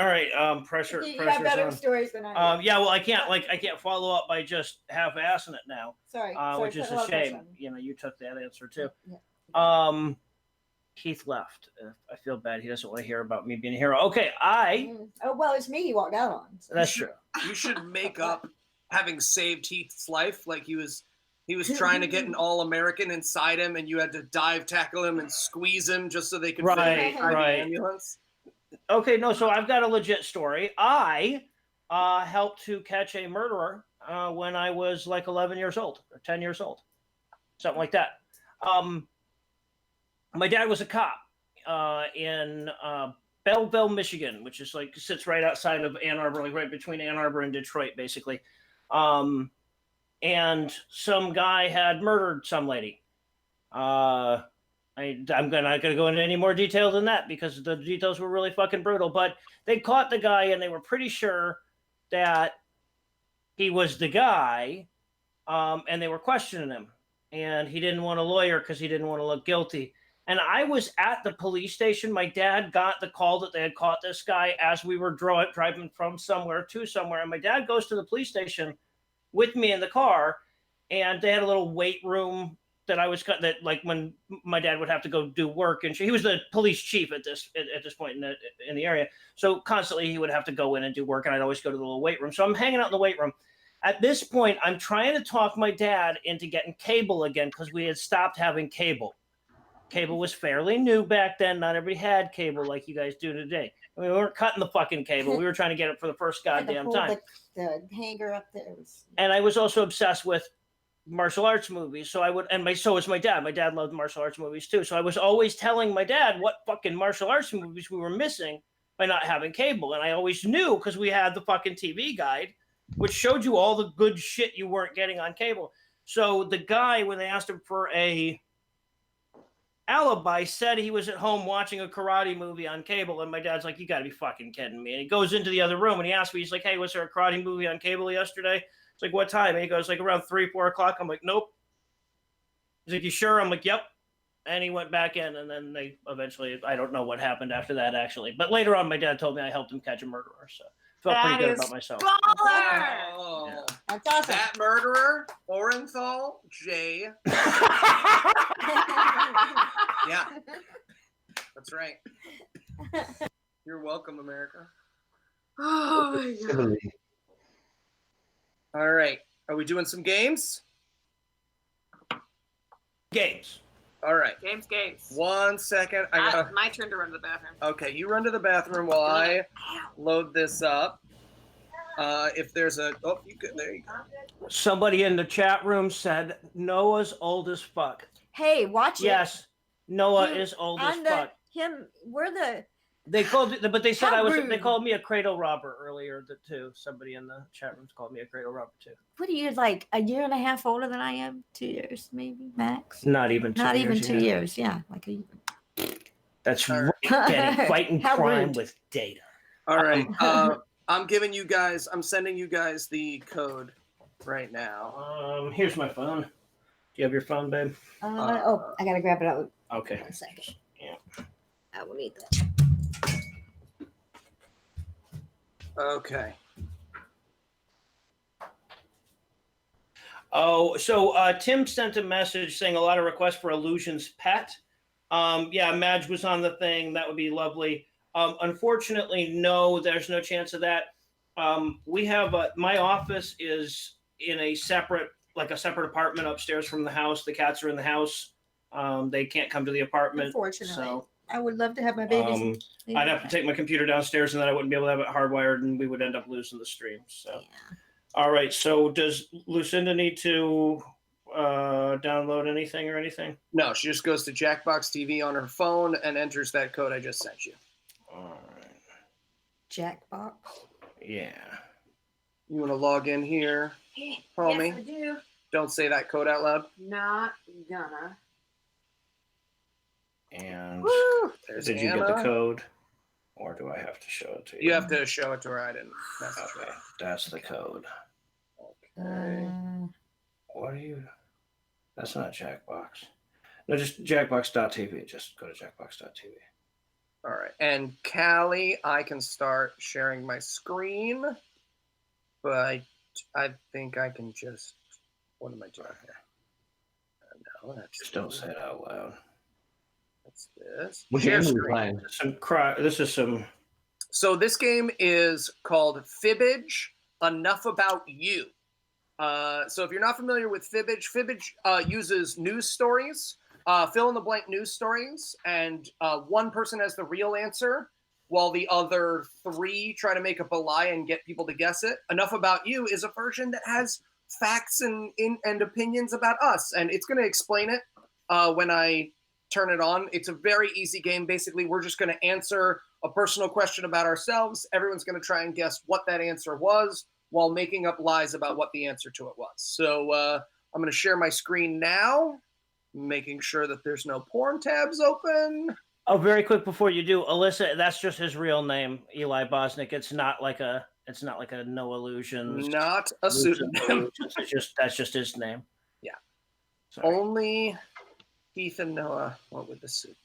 Pressure. You got Pressure's better on. stories than I do. Yeah. Well, I can't follow up by just half-assing it now. Sorry, Which is put a lot of pressure shame. on me. You took that answer too. Yeah. Heath left. I feel bad. He doesn't want to hear about me being a hero. Okay, Oh well, it's me he walked out on. So. that's true. You should make up having saved Heath's life, like he was trying to get an All-American inside him, and you had to dive tackle him and squeeze him just so they could fit him Right, inside right. the ambulance. Okay, no, so I've got a legit story. I helped to catch a murderer when I was like 11 years old or 10 years old, something like that. My dad was a cop in Belleville, Michigan, which is like sits right outside of Ann Arbor, like right between Ann Arbor and Detroit, basically. And some guy had murdered some lady. I'm not going to go into any more detail than that because the details were really fucking brutal. But they caught the guy and they were pretty sure that he was the guy, and they were questioning him. And he didn't want a lawyer because he didn't want to look guilty. And I was at the police station. My dad got the call that they had caught this guy as we were driving from somewhere to somewhere. And my dad goes to the police station with me in the car, and they had a little weight room that like when my dad would have to go do work, and he was the police chief at this point in the area. So constantly he would have to go in and do work, and I'd always go to the little weight room. So I'm hanging out in the weight room. At this point, I'm trying to talk my dad into getting cable again because we had stopped having cable. Cable was fairly new back then. Not everybody had cable like you guys do today. I mean, we weren't cutting the fucking cable. We were trying to get it for the first goddamn time. The hanger up there. And I was also obsessed with martial arts movies. So so was my dad. My dad loved martial arts movies too. So I was always telling my dad what fucking martial arts movies we were missing by not having cable. And I always knew because we had the fucking TV guide, which showed you all the good shit you weren't getting on cable. So the guy, when they asked him for a alibi, said he was at home watching a karate movie on cable. And my dad's like, you got to be fucking kidding me. And he goes into the other room and he asked me, he's like, hey, was there a karate movie on cable yesterday? It's like, what time? And he goes, like, around 3, 4 o'clock. I'm like, nope. He's like, you sure? I'm like, yep. And he went back in, and then they eventually, I don't know what happened after that, actually. But later on, my dad told me I helped him catch a murderer. So felt pretty good about myself. Baller! Oh, Yeah. That's awesome. that murderer, Orenthal J. Yeah, that's right. You're welcome, America. Oh my god. All right, are we doing some games? Games. All right. Games. 1 second. I got My turn to run to the bathroom. Okay, you run to the bathroom while I load this up. If there's a there you go. Somebody in the chat room said Noah's old as fuck. Hey, watch it. Yes, Noah is old as fuck. They called it, but they said How They rude. called me a cradle robber earlier too. Somebody in the chat room called me a cradle robber too. What are you, like a year and a half older than I am? 2 years, maybe max. Not even 2 Not years. even 2 yeah. years. Yeah, like a. That's All right. Getting fighting How crime rude. with data. All right. I'm sending you guys the code right now. Here's my phone. Do you have your phone, babe? I gotta grab it out. Okay. 1 second. Yeah. I will need that. Okay. Oh, so Tim sent a message saying a lot of requests for Illusion's pet. Yeah, Madge was on the thing. That would be lovely. Unfortunately, no, there's no chance of that. We have my office is in a separate apartment upstairs from the house. The cats are in the house. They can't come to the apartment. Unfortunately, So I would love to have my babies. I'd have to take my computer downstairs, and then I wouldn't be able to have it hardwired, and we would end up losing the stream. So, Yeah. All right. So does Lucinda need to download anything or anything? No, she just goes to Jackbox TV on her phone and enters that code I just sent you. All right. Jackbox. Yeah. You want to log in here, homie? Yes, I do. Don't say that code out loud. Not gonna. And Woo! There's did you Anna. get the code, or do I have to show it to you? You have to show it to her. I didn't message Okay, her. that's the code. Okay. What are you? That's not Jackbox. No, just Jackbox.tv. Just go to Jackbox.tv. All right. And Callie, I can start sharing my screen, but I think I can just. What am I doing here? No, that's Just don't say it out loud. That's this. Which Share game are you screen. playing? This is some. So this game is called Fibbage. Enough about you. So if you're not familiar with Fibbage uses news stories, fill in the blank news stories, and one person has the real answer, while the other 3 try to make up a lie and get people to guess it. Enough About You is a version that has facts and opinions about us, and it's going to explain it when I turn it on. It's a very easy game. Basically, we're just going to answer a personal question about ourselves. Everyone's going to try and guess what that answer was while making up lies about what the answer to it was. So I'm going to share my screen now, making sure that there's no porn tabs open. Oh, very quick before you do, Alyssa, that's just his real name, Eli Bosnick. It's not like a no illusions. Not a pseudonym. That's just his name. Yeah. Sorry. Only Heath and Noah, what would the pseudonyms?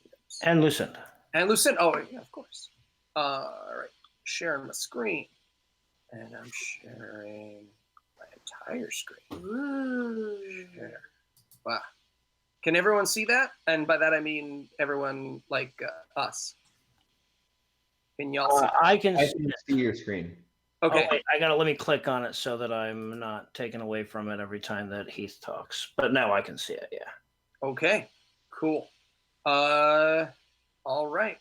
And Lucinda. And Lucinda. Oh, yeah, of course. All right. Sharing my screen. And I'm sharing my entire screen. Ooh. Share. Wow. Can everyone see that? And by that I mean everyone like us. Can y'all see? I can I see can it. see your screen. Okay. Oh, wait, I gotta let me click on it so that I'm not taken away from it every time that Heath talks. But now I can see it. Yeah. Okay. Cool. All right.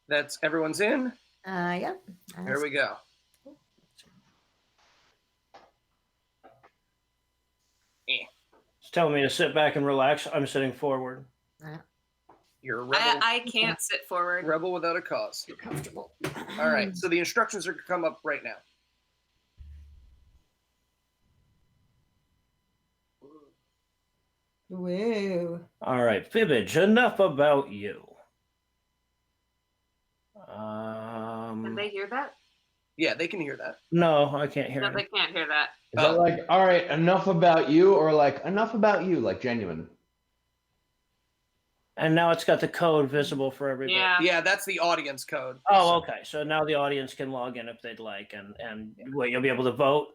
That's everyone's in. Yeah. There we go. It's telling me to sit back and relax. I'm sitting forward. You're a rebel. I can't sit forward. Rebel without a cause. You're comfortable. All right. So the instructions are going to come up right now. Woo. All right, Fibbage, enough about you. Can they hear that? Yeah, they can hear that. No, I can't hear No, it. they can't hear that. Is that like, all right, enough about you, or like enough about you, like genuine? And now it's got the code visible for everybody. Yeah. Yeah, that's the audience code. Oh, okay. So now the audience can log in if they'd like, and wait, you'll be able to vote.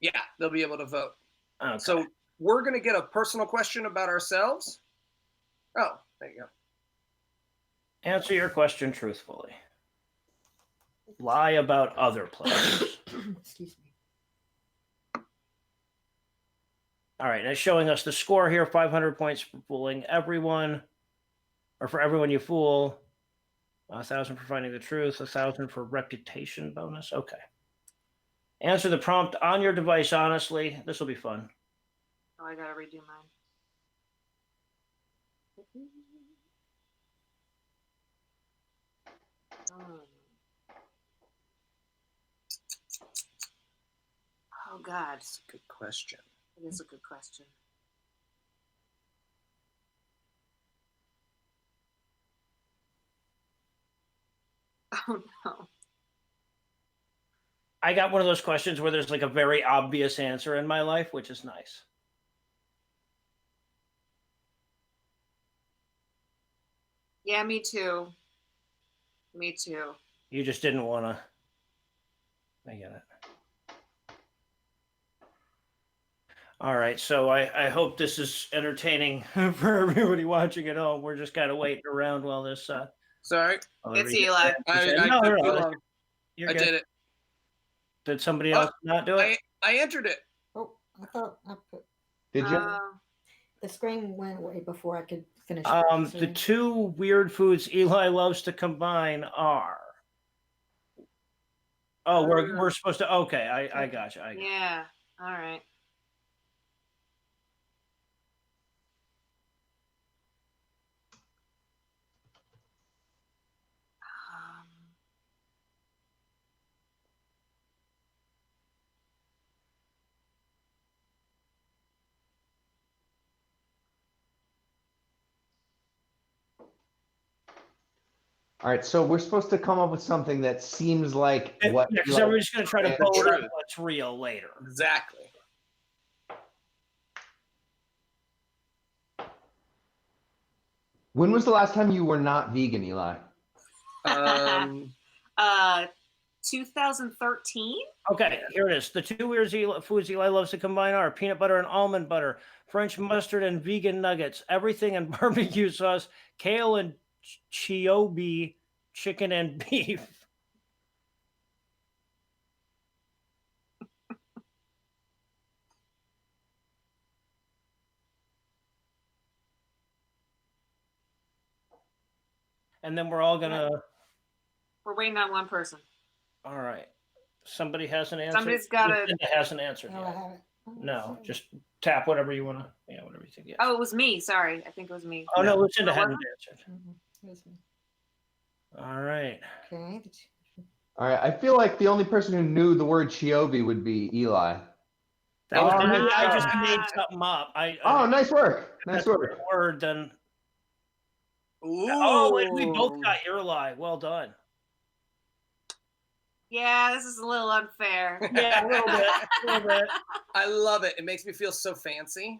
Yeah, they'll be able to vote. Okay. So we're going to get a personal question about ourselves. Oh, there you go. Answer your question truthfully. Lie about other players. Excuse me. All right, it's showing us the score here: 500 points for fooling everyone, or for everyone you fool. 1,000 for finding the truth. 1,000 for reputation bonus. Okay. Answer the prompt on your device honestly. This will be fun. Oh, I gotta redo mine. Oh God, That's a good question. it is a good question. Oh no. I got one of those questions where there's like a very obvious answer in my life, which is nice. Yeah, me too. Me too. You just didn't want to. I get it. All right, so I hope this is entertaining for everybody watching at home. We're just kind of waiting around while this. Sorry. It's Eli. I No, took no, too no, long. you're I good. did it. Did somebody else not do it? I entered it. Oh, I thought I put Did you? the screen went away before I could finish. The two weird foods Eli loves to combine are. Oh, we're supposed to. Okay, I got you. Yeah. All right. All right, so we're supposed to come up with something that seems like what. Because everybody's going to try to Yeah, vote true. on what's real later. Exactly. When was the last time you were not vegan, Eli? 2013. Okay, here it is. The two weird foods Eli loves to combine are peanut butter and almond butter, French mustard and vegan nuggets, everything and barbecue sauce, kale and chiobi, chicken and beef. And then we're all gonna. We're waiting on one person. All right. Somebody hasn't answered. Somebody's gotta- Lucinda hasn't answered Oh, I yet. have it. Oh, No, sorry. just tap whatever you want to. Yeah, whatever you think. Yeah. Oh, it was me. Sorry, I think it was me. Oh no, Lucinda Oh, hadn't was answered. Mhm. Here's me. All right. Okay. All right, I feel like the only person who knew the word Chiobi would be Eli. That was Oh, me. I just yeah. made something up. Oh, nice work. Nice that's the work. word then. Ooh. Oh, wait, we both got your lie. Well done. Yeah, this is a little unfair. Yeah, a little bit. A little bit. I love it. It makes me feel so fancy.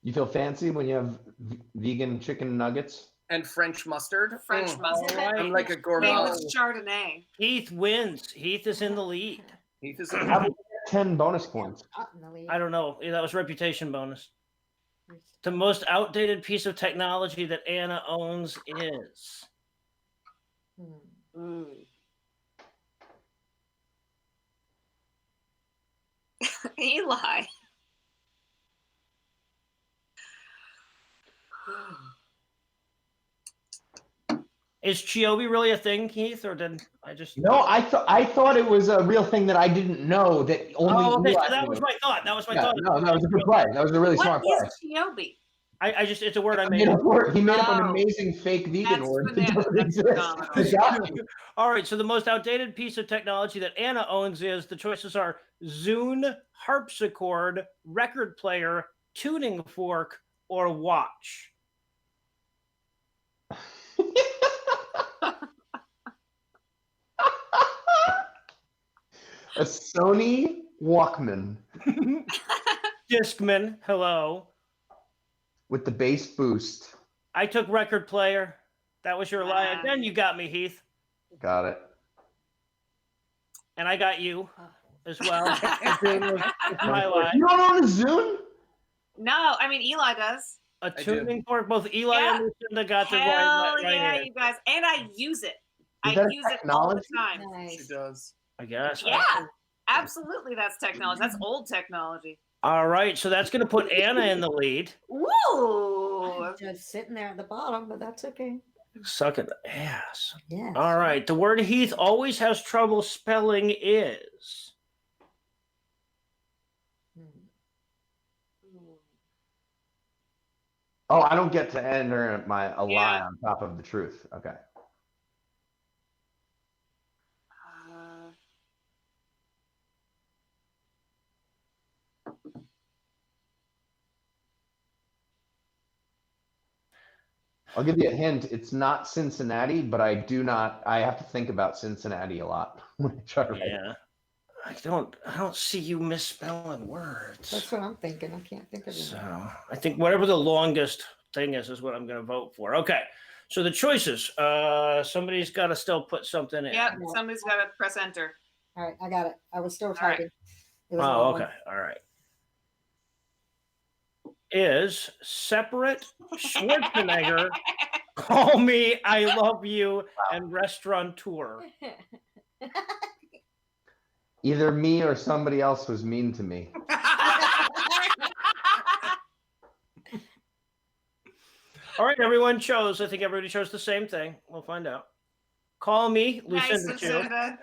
You feel fancy when you have vegan chicken nuggets? And French mustard. French mustard. All right. I'm like a gourmet. Famous Chardonnay. Heath wins. Heath is in the lead. Heath is How do you get 10 bonus points? Up in the lead. I don't know. That was reputation bonus. The most outdated piece of technology that Anna owns is. Hmm. Eli. Is Chiobi really a thing, Keith, or did I just? No, I thought it was a real thing that I didn't know that only. Oh, okay. Eli So that knew. was my thought. That was my Yeah, thought. no, that was a good play. That was a really What smart play. is Chiobi? I just, it's a word I He made. made up an Oh. amazing fake vegan That's word that bananas. doesn't That's exist. phenomenal. Exactly. All right. So the most outdated piece of technology that Anna owns is, the choices are Zune, harpsichord, record player, tuning fork, or watch. A Sony Walkman Discman, hello. with the bass boost. I took record player. That was your lie. Then you got me, Heath. Got it. And I got you as well. It's my lie. You don't own a Zune? No, I mean Eli does. A do. tuning fork. Both Eli Yeah. and Lucinda got the Hell right yeah, here. you guys. And I use it. I Is that use it all the technology? time. She Nice. does. I guess. Yeah, absolutely. That's technology. That's old technology. All right. So that's going to put Anna in the lead. Woo! I'm just sitting there at the bottom, but that's okay. Suck at the ass. Yes. All right. The word Heath always has trouble spelling is. Oh, I don't get to enter a lie Yeah. on top of the truth. Okay. I'll give you a hint. It's not Cincinnati, but I have to think about Cincinnati a lot when I try to write. Yeah. I don't see you misspelling words. That's what I'm thinking. I can't think of it. So I think whatever the longest thing is what I'm going to vote for. Okay. So the choices. Somebody's got to still put something in. Yep, somebody's got to press enter. All right, I got it. I was still right. typing. It was a Oh, long okay. one. All right. Is separate Schwarzenegger, Call Me, I Love You, and Restaurateur. Either me or somebody else was mean to me. All right, everyone chose. I think everybody chose the same thing. We'll find out. Call Me, Nice, Lucinda too. Lucinda.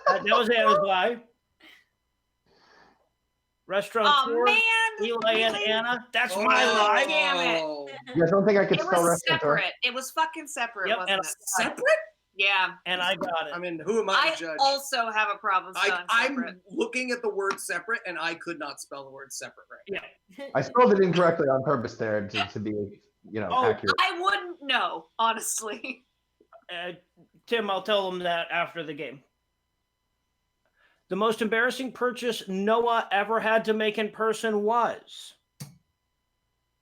That was Anna's lie. Restaurateur, Oh man, Eli and really? Anna. That's my lie. Damn it. You guys don't think I could It spell was restaurateur? separate. It was fucking separate, Yep, wasn't and it? Separate? Yeah. And I got it. I mean, who am I I to judge? also have a problem spelling I'm separate. looking at the word separate, and I could not spell the word separate right. Yeah. I spelled it incorrectly on purpose there to be, Oh, accurate. I wouldn't know, honestly. Tim, I'll tell them that after the game. The most embarrassing purchase Noah ever had to make in person was.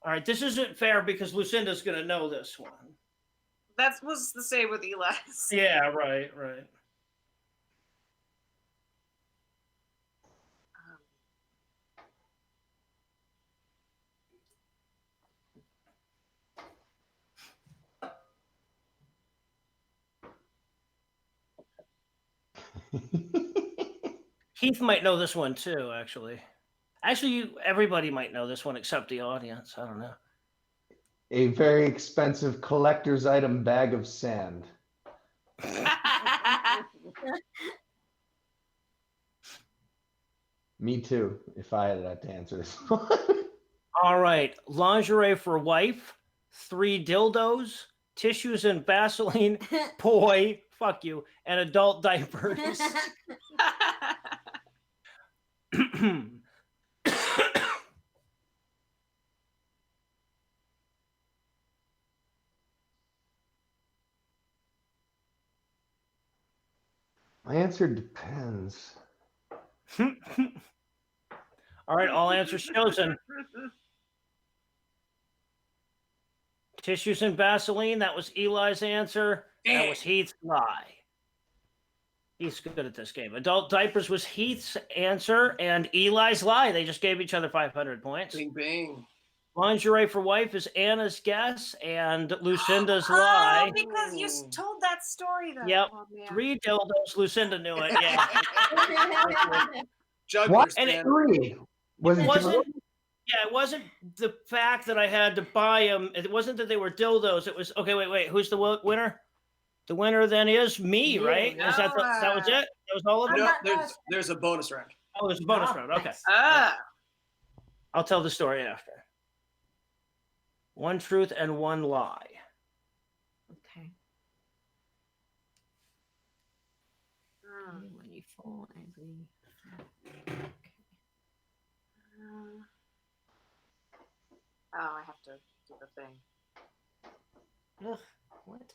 All right, this isn't fair because Lucinda's going to know this one. That was the same with Eli's. Yeah, right. Heath might know this one too, actually. Actually, everybody might know this one except the audience. I don't know. A very expensive collector's item bag of sand. Me too, if I had to answer this one. All right, lingerie for wife, 3 dildos, tissues and Vaseline, boy, fuck you, and adult diapers. My answer depends. All right, all answers chosen. Tissues and Vaseline, that was Eli's answer. That was Heath's lie. He's good at this game. Adult diapers was Heath's answer and Eli's lie. They just gave each other 500 points. Bing, bing. Lingerie for wife is Anna's guess and Lucinda's lie. Oh, because you told that story though. Yep. Oh, man. 3 dildos. Lucinda knew it. Yeah. Juggler What? And it- stand. 3. Was it wasn't. Yeah, it wasn't the fact that I had to buy them. It wasn't that they were dildos. It was okay. Wait. Who's the winner? The winner then is me, right? Is that that was it? That was all of it. No, there's a bonus round. Oh, there's a bonus round. Okay. I'll tell the story after. 1 truth and 1 lie. Okay. When you fall angry. Oh, I have to do the thing. Ugh, what?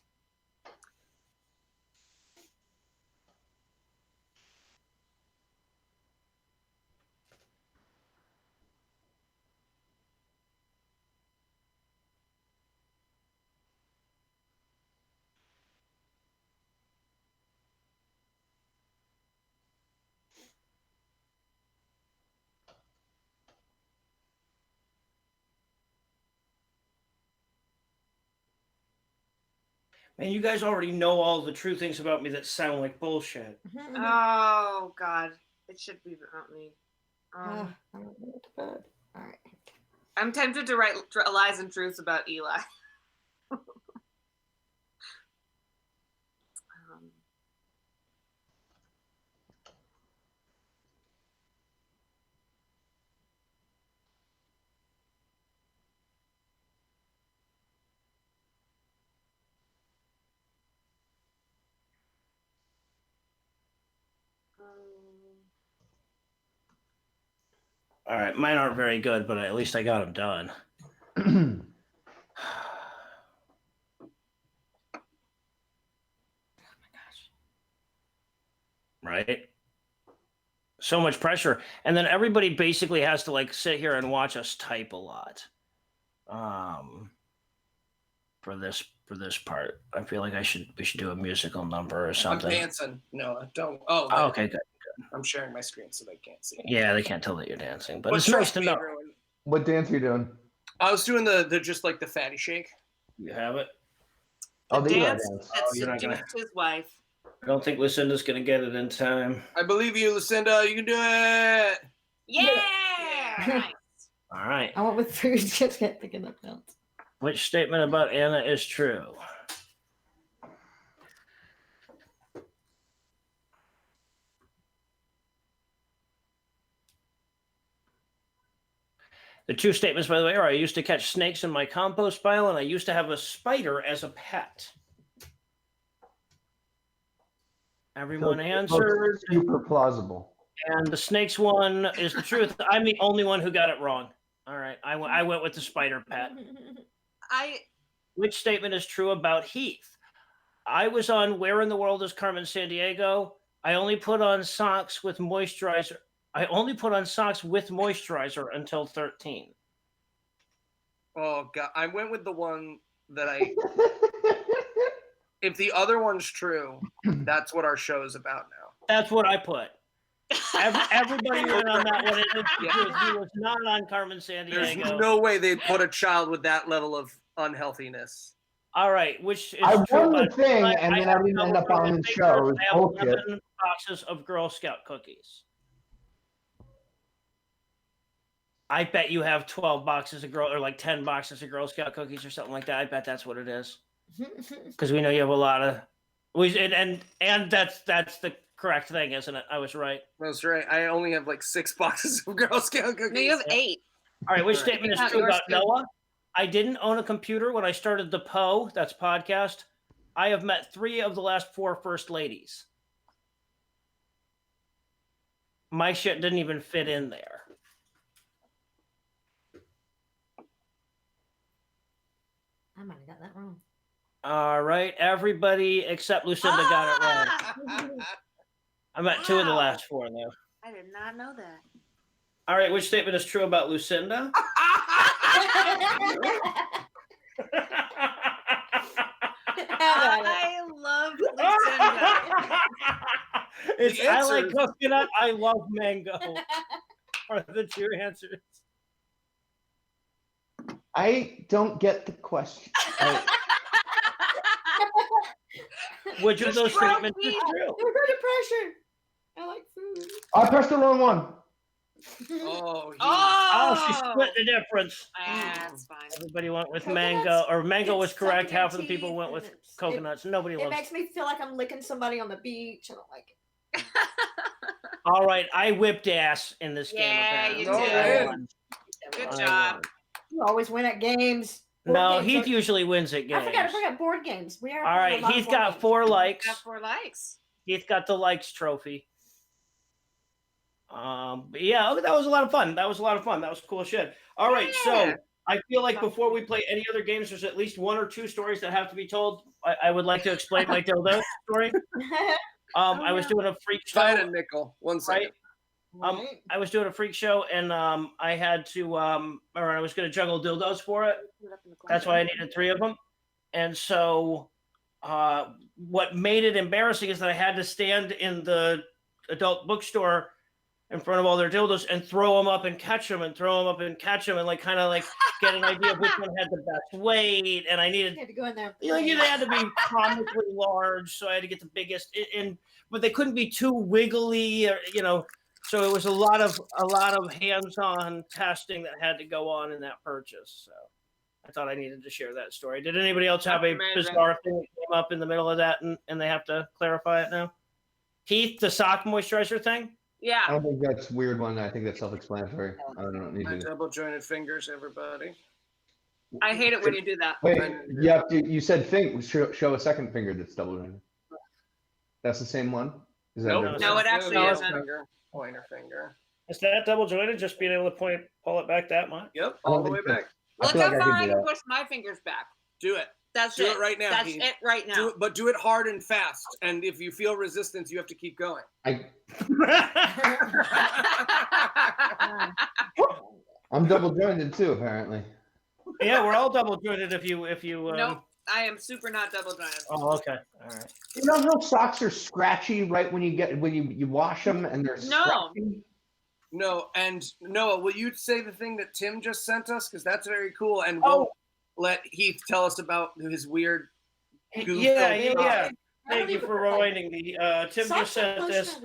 Man, you guys already know all the true things about me that sound like bullshit. Oh God, it should be about me. All right. I'm tempted to write lies and truths about Eli. All right, mine aren't very good, but at least I got them done. Right? So much pressure. And then everybody basically has to like sit here and watch us type a lot. For this part. I feel like we should do a musical number or something. I'm dancing. No, don't. Oh, okay, good. I'm sharing my screen so they can't see. Yeah, they can't tell that you're dancing, but What's it's nice to know. everyone? What dance are you doing? I was doing the just like the fatty shake. You have it? Oh, the Eli Dance dance. that you're not gonna- seduced his wife. I don't think Lucinda's going to get it in time. I believe you, Lucinda. You can do it. Yeah. Nice. All right. I went with food. Just can't think of nothing else. Which statement about Anna is true? The 2 statements, by the way, are I used to catch snakes in my compost pile, and I used to have a spider as a pet. Everyone answered. Super plausible. And the snakes one is the truth. I'm the only one who got it wrong. All right. I went with the spider pet. Which statement is true about Heath? I was on Where in the World is Carmen Sandiego? I only put on socks with moisturizer. I only put on socks with moisturizer until 13. Oh God, I went with the one that I. If the other one's true, that's what our show is about now. That's what I put. Everybody went on that one. He was not on Carmen There's Sandiego. no way they'd put a child with that level of unhealthiness. All right, which is I true. won the thing, and then I have didn't end up double on the papers. show. It's I have bullshit. 11 boxes of Girl Scout cookies. I bet you have 12 boxes of or like 10 boxes of Girl Scout cookies or something like that. I bet that's what it is. Because we know you have a lot of, and that's the correct thing, isn't it? I was right. That's right. I only have like 6 boxes of Girl Scout cookies. No, you have 8. All right, which Right. statement is Not true yours, about too. Noah? I didn't own a computer when I started the Poe, that's podcast. I have met 3 of the last 4 first ladies. My shit didn't even fit in there. I might have got that wrong. All right, everybody except Lucinda got it wrong. I met 2 of the Wow. last 4 though. I did not know that. All right, which statement is true about Lucinda? I love Lucinda. It's The I like answers- coconut. I love mango. Are the two answers? I don't get the question. Which of those Trophy. statements is true? We're under pressure. I like food. I pressed the wrong one. Oh, Oh, she split the difference. That's fine. Everybody went with Coconuts mango, or mango was get correct. stuck in your Half of the people teeth went and with it's- coconuts. Nobody It loves. makes me feel like I'm licking somebody on the beach. I don't like it. All right, I whipped ass in this game. Yeah, Apparently. you No did. way. Good I job. won. You always win at games. Board No, games Heath are- usually wins at games. I forgot board games. We are All right, playing a lot of Heath board got games. 4 likes. Got 4 likes. Heath got the likes trophy. But yeah, that was a lot of fun. That was cool shit. All right, so Yeah. I feel like before we play any other games, there's at least 1 or 2 stories that have to be told. I would like to explain my dildo story. I was doing a freak show. If I had a nickel. 1 second. Right? I was doing a freak show, and I had to, or I was going to juggle dildos for it. That's why I needed 3 of them. And so, what made it embarrassing is that I had to stand in the adult bookstore in front of all their dildos and throw them up and catch them and throw them up and catch them and like kind of like get an idea of which one had the best weight. And I needed, You had to go in there. you know, they had to be comically large, so I had to get the biggest. But they couldn't be too wiggly, or, you know. So it was a lot of hands-on testing that had to go on in that purchase. So I thought I needed to share that story. Did anybody else have That's a amazing. bizarre thing that came up in the middle of that, and they have to clarify it now? Heath, the sock moisturizer thing. I Yeah. don't think that's a weird one. I think that's self-explanatory. I don't need My to. double jointed fingers, everybody. I hate it when you do that. Wait, you have to. You said show a second finger that's double jointed. That's the same one. Is that Nope. different? No, it actually Middle isn't. finger, pointer finger. Is that double jointed? Just being able to pull it back that much? Yep, I don't all the way think so. back. I Look feel how like I far could I do can that. push my fingers back. Do it. That's Do it. it right now, That's Heath. it right now. But do it hard and fast. And if you feel resistance, you have to keep going. I'm double jointed too, apparently. Yeah, we're all double jointed. If you Nope. I am super not double jointed. Oh, okay. All right. You know how socks are scratchy right when you wash them and they're No. scratchy? No, and Noah, will you say the thing that Tim just sent us? Because that's very cool. And we'll let Heath tell us about his weird goof. Yeah. Thank you for reminding me. Tim just sent this.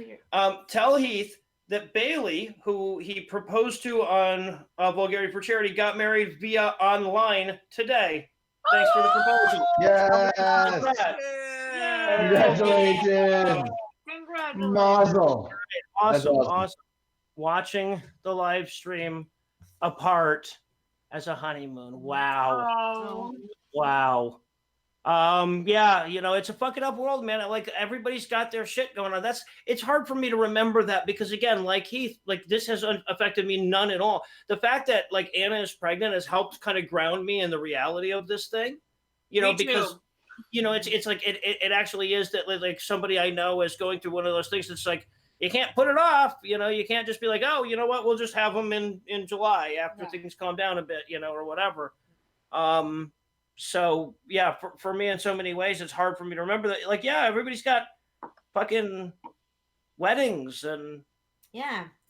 Tell Heath that Bailey, who he proposed to on Bulgaria for Charity, got married via online today. Thanks for the proposal. Yes. Yeah. Congratulations. Congratulations. Mazel. That's Awesome. awesome. Watching the live stream apart as a honeymoon. Wow. Oh. Wow. Yeah, you know, it's a fucking up world, man. Like, everybody's got their shit going on. It's hard for me to remember that because, again, like Heath, like, this has affected me none at all. The fact that like Anna is pregnant has helped kind of ground me in the reality of this thing, you know, Me too. because you know, it's like it actually is that like somebody I know is going through one of those things that's like, you can't put it off, you know, you can't just be like, oh, you know what, we'll just have them in July after things calm down a bit, you know, or whatever. So yeah, for me in so many ways, it's hard for me to remember that. Like, yeah, everybody's got fucking weddings and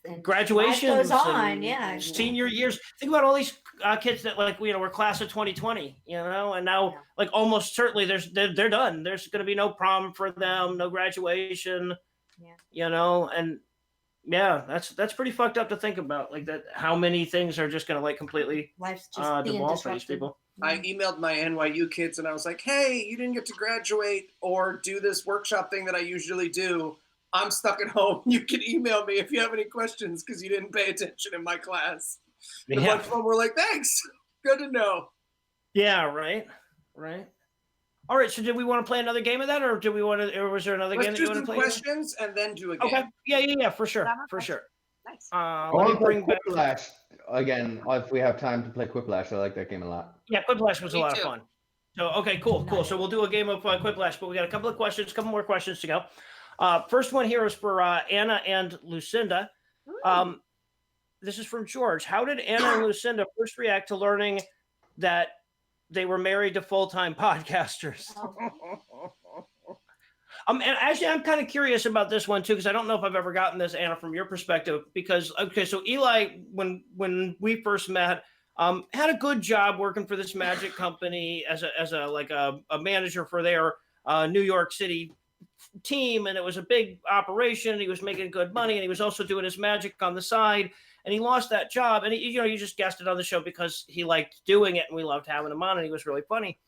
and graduations, life goes on, and senior years. Think about all these kids that like, you know, were class of 2020, you know, and now like almost certainly they're done. There's going to be no prom for them, no graduation, you know, and yeah, that's pretty fucked up to think about. Like that, how many things are just going to like completely life's just being devolve for these disrupted. people. I emailed my NYU kids and I was like, hey, you didn't get to graduate or do this workshop thing that I usually do. I'm stuck at home. You can email me if you have any questions because you didn't pay attention in my class. And a bunch of them were like, thanks. Good to know. Yeah, right. All right, so did we want to play another game of that, or was there another game Let's that you do want to some play? questions and then do a game. Okay. Yeah, for sure. Nice. I Let want me to play bring back. Quiplash again. If we have time to play Quiplash, I like that game a lot. Yeah, Quiplash was a Me lot too. of fun. So okay, cool. So we'll do a game of Quiplash, but we got a couple more questions to go. First one here is for Anna and Lucinda. This is from George. How did Anna and Lucinda first react to learning that they were married to full-time podcasters. And actually, I'm kind of curious about this one too, because I don't know if I've ever gotten this, Anna, from your perspective. Because okay, so Eli, when we first met, had a good job working for this magic company as a manager for their New York City team, and it was a big operation. And he was making good money, and he was also doing his magic on the side. And he lost that job, and you just guessed it on the show because he liked doing it, and we loved having him on, and he was really funny.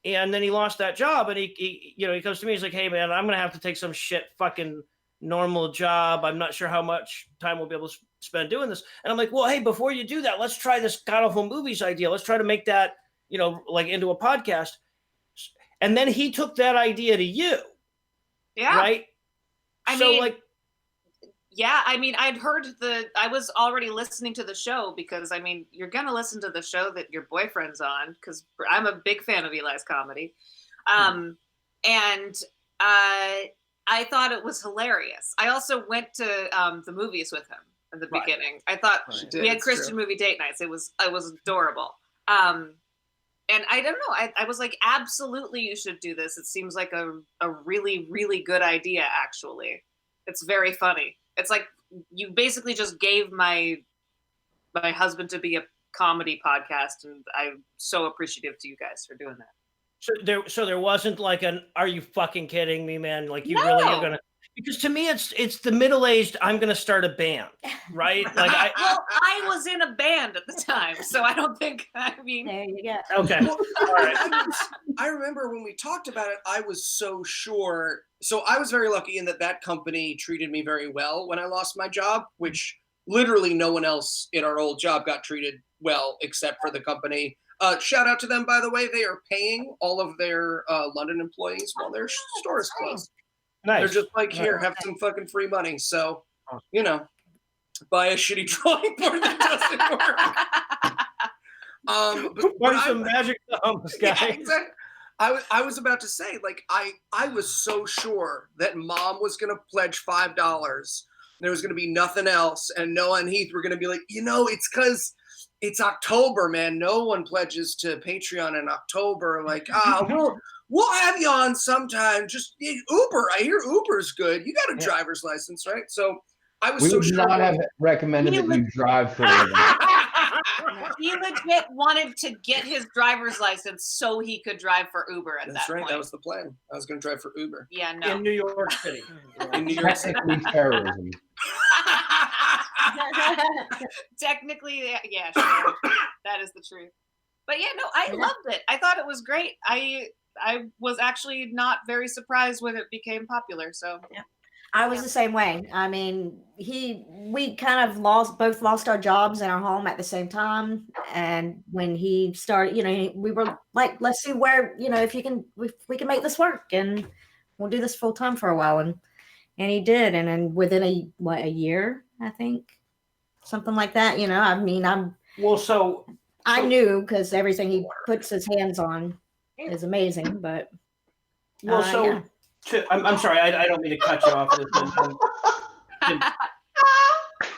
And then he lost that job, and he comes to me. He's like, "Hey, man, I'm gonna have to take some shit fucking normal job. I'm not sure how much time we'll be able to spend doing this." And I'm like, "Well, hey, before you do that, let's try this God awful movies idea. Let's try to make that, like into a podcast." And then he took that idea to you, right? I mean, I'd heard I was already listening to the show because, I mean, you're going to listen to the show that your boyfriend's on because I'm a big fan of Eli's comedy. And I thought it was hilarious. I also went to the movies with him in the beginning. I thought we had Christian movie date nights. It was adorable. And I don't know. I was like, absolutely, you should do this. It seems like a really, really good idea, actually. It's very funny. It's like you basically just gave my husband to be a comedy podcast, and I'm so appreciative to you guys for doing that. So there wasn't like an "Are you fucking kidding me, man?" Like you really are gonna. Because to me, it's the middle-aged. I'm gonna start a band, right? Like I was in a band at the time, so I don't think. I mean, There you go. Okay. Well, all right. I remember when we talked about it, I was so sure. So I was very lucky in that company treated me very well when I lost my job, which literally no one else in our old job got treated well except for the company. Shout out to them, by the way. They are paying all of their London employees while their store is closed. Nice. They're just like, here, have some fucking free money. So, buy a shitty drawing board that doesn't work. Buy some magic thumbs, guy. Yeah, exactly. I was about to say, like, I was so sure that Mom was going to pledge $5. There was going to be nothing else. And Noah and Heath were going to be like, it's because it's October, man. No one pledges to Patreon in October. Like, we'll have you on sometime. Just Uber. I hear Uber's good. You got a driver's license, right? So I was so sure. We would not have recommended that you drive for it. He legit wanted to get his driver's license so he could drive for Uber at That's that right. point. That was the plan. I was going to drive for Uber. Yeah, no. In New York City. In New York City. Technically terrorism. Technically, yeah, sure. That is the truth. But yeah, no, I loved it. I thought it was great. I was actually not very surprised when it became popular. So yeah. I was the same way. I mean, we kind of both lost our jobs in our home at the same time. And when he started, we were like, let's see where, if we can make this work, and we'll do this full time for a while. And he did. And then within a year, I think, something like that, I mean, I knew because everything he puts his hands on is amazing, but yeah. I'm sorry, I don't mean to cut you off.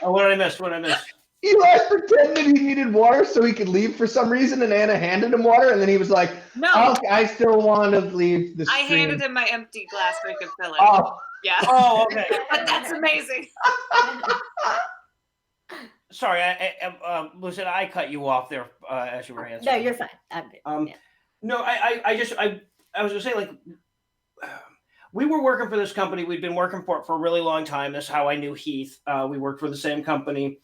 What did I miss? Eli pretended he needed water so he could leave for some reason, and Anna handed him water, and then he was like, "No, I still want to leave the stream." I handed him my empty glass so he could fill it. Oh. Yeah. Oh, okay. But that's amazing. Sorry, Lucinda, I cut you off there as you were answering. No, you're fine. No, I was gonna say, like, we were working for this company. We'd been working for a really long time. That's how I knew Heath. We worked for the same company,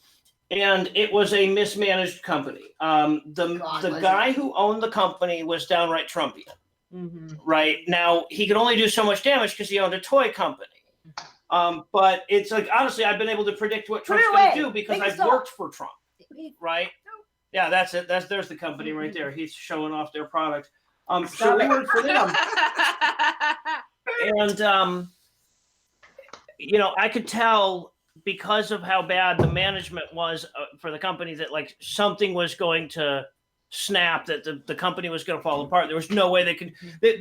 and it was a mismanaged company. The guy who owned the company was downright Trumpian. Mm-hmm. Right now, he could only do so much damage because he owned a toy company. But it's like, honestly, I've been able to predict what Trump's going to do because I've worked for Trump. Right? Yeah, that's it. There's the company right there. He's showing off their product. So we worked for them. And, I could tell because of how bad the management was for the company that like something was going to snap, that the company was going to fall apart. There was no way they could, they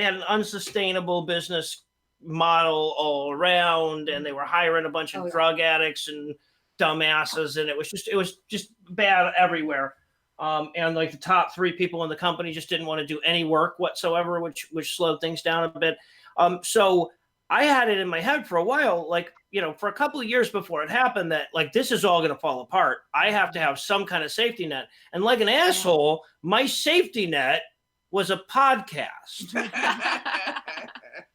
had an unsustainable business model all around, and they were hiring a bunch of drug addicts and dumbasses. And it was just bad everywhere. and like the top 3 people in the company just didn't want to do any work whatsoever, which slowed things down a bit. So I had it in my head for a while, like, you know, for a couple of years before it happened, that like this is all going to fall apart. I have to have some kind of safety net. And like an asshole, my safety net was a podcast.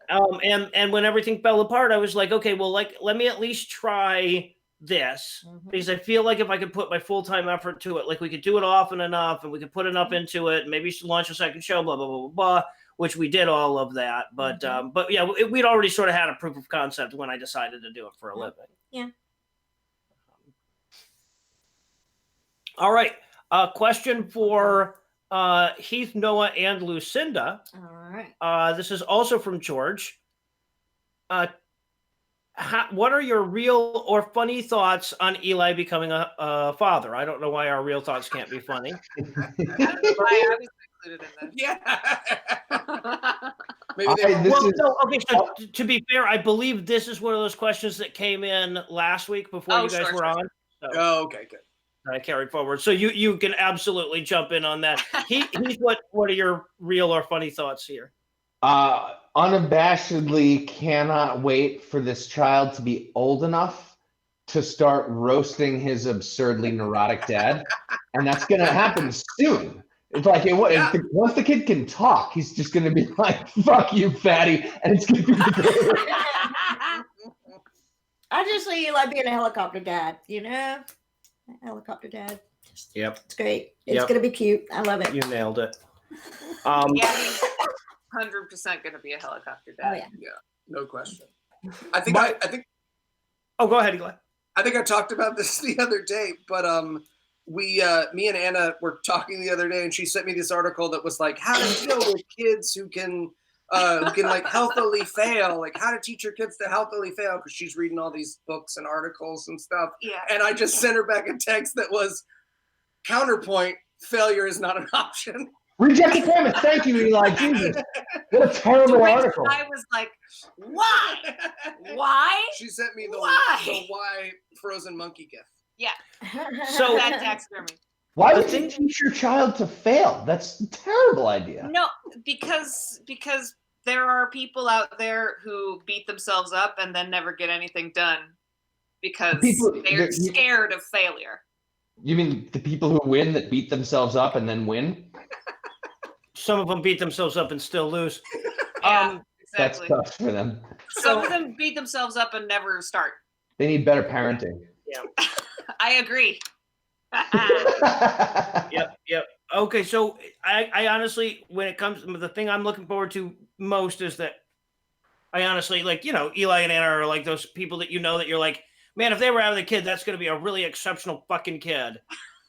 And when everything fell apart, I was like, okay, well, like, let me at least try this, because I feel like if I could put my full-time effort to it, like we could do it often enough and we could put enough into it, and maybe launch a second show, blah, blah, blah, blah, blah, which we did all of that. But yeah, we'd already sort of had a proof of concept when I decided to do it for a living. Yeah. All right. Question for Heath, Noah, and Lucinda. All right. This is also from George. What are your real or funny thoughts on Eli becoming a father? I don't know why our real thoughts can't be funny. I don't know why I was included in this. Yeah. Maybe So to be fair, I believe this is one of those questions that came in last week before you guys were on. So oh, okay, good. I carried forward. So you can absolutely jump in on that. Heath, what are your real or funny thoughts here? Unabashedly cannot wait for this child to be old enough to start roasting his absurdly neurotic dad. And that's going to happen soon. It's like, once the kid can talk, he's just going to be like, fuck you, fatty. And it's going to be I just see you like being a helicopter dad, you know? Helicopter dad. Yep. It's great. It's going to be cute. I love it. You nailed it. Yeah, he's 100% going to be a helicopter dad. Oh, yeah. Yeah, no question. I think. Oh, go ahead, Eli. I think I talked about this the other day, but me and Anna were talking the other day, and she sent me this article that was like how to deal with kids who can like healthily fail, like how to teach your kids to healthily fail, because she's reading all these books and articles and stuff. Yeah. And I just sent her back a text that was counterpoint: failure is not an option. Rejected premise. Thank you, Eli. Jesus. What a terrible article. I was like, why? Why? She sent me the why frozen monkey gift. Yeah. So That taxidermy. Why would you teach your child to fail? That's a terrible idea. No, because there are people out there who beat themselves up and then never get anything done because they're scared of failure. You mean the people who win that beat themselves up and then win? Some of them beat themselves up and still lose. Yeah, That's exactly. tough for them. Some of them beat themselves up and never start. They need better parenting. Yeah. I agree. Yep. Okay, so I honestly, when it comes to the thing I'm looking forward to most is that I honestly, like, you know, Eli and Anna are like those people that you know that you're like, man, if they were having a kid, that's going to be a really exceptional fucking kid.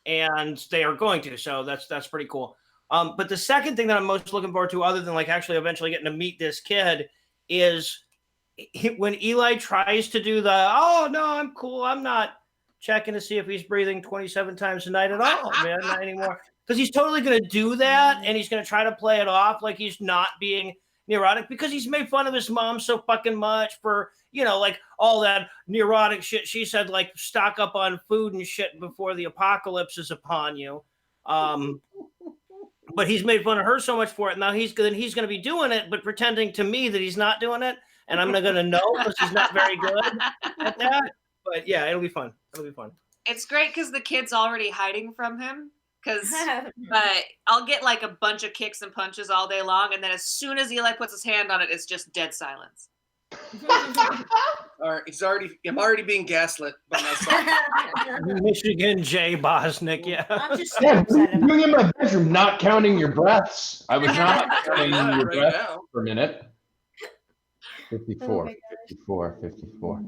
And they are going to, so that's pretty cool. But the second thing that I'm most looking forward to, other than like actually eventually getting to meet this kid, is when Eli tries to do the, oh, no, I'm cool, I'm not checking to see if he's breathing 27 times a night at all, man, not anymore. Because he's totally going to do that, and he's going to try to play it off like he's not being neurotic, because he's made fun of his mom so fucking much for, you know, like all that neurotic shit she said, like stock up on food and shit before the apocalypse is upon you. But he's made fun of her so much for it. Now he's going to be doing it, but pretending to me that he's not doing it. And I'm not going to know because he's not very good at that. But yeah, it'll be fun. It's great because the kid's already hiding from him. But I'll get like a bunch of kicks and punches all day long. And then as soon as Eli puts his hand on it, it's just dead silence. All right, I'm already being gaslit by myself. Michigan J. Bosnick, yeah. I'm just Yeah, upset about doing in my bedroom, not counting your breaths. I was not counting your Right breaths now. for a minute. 54, Oh my 54.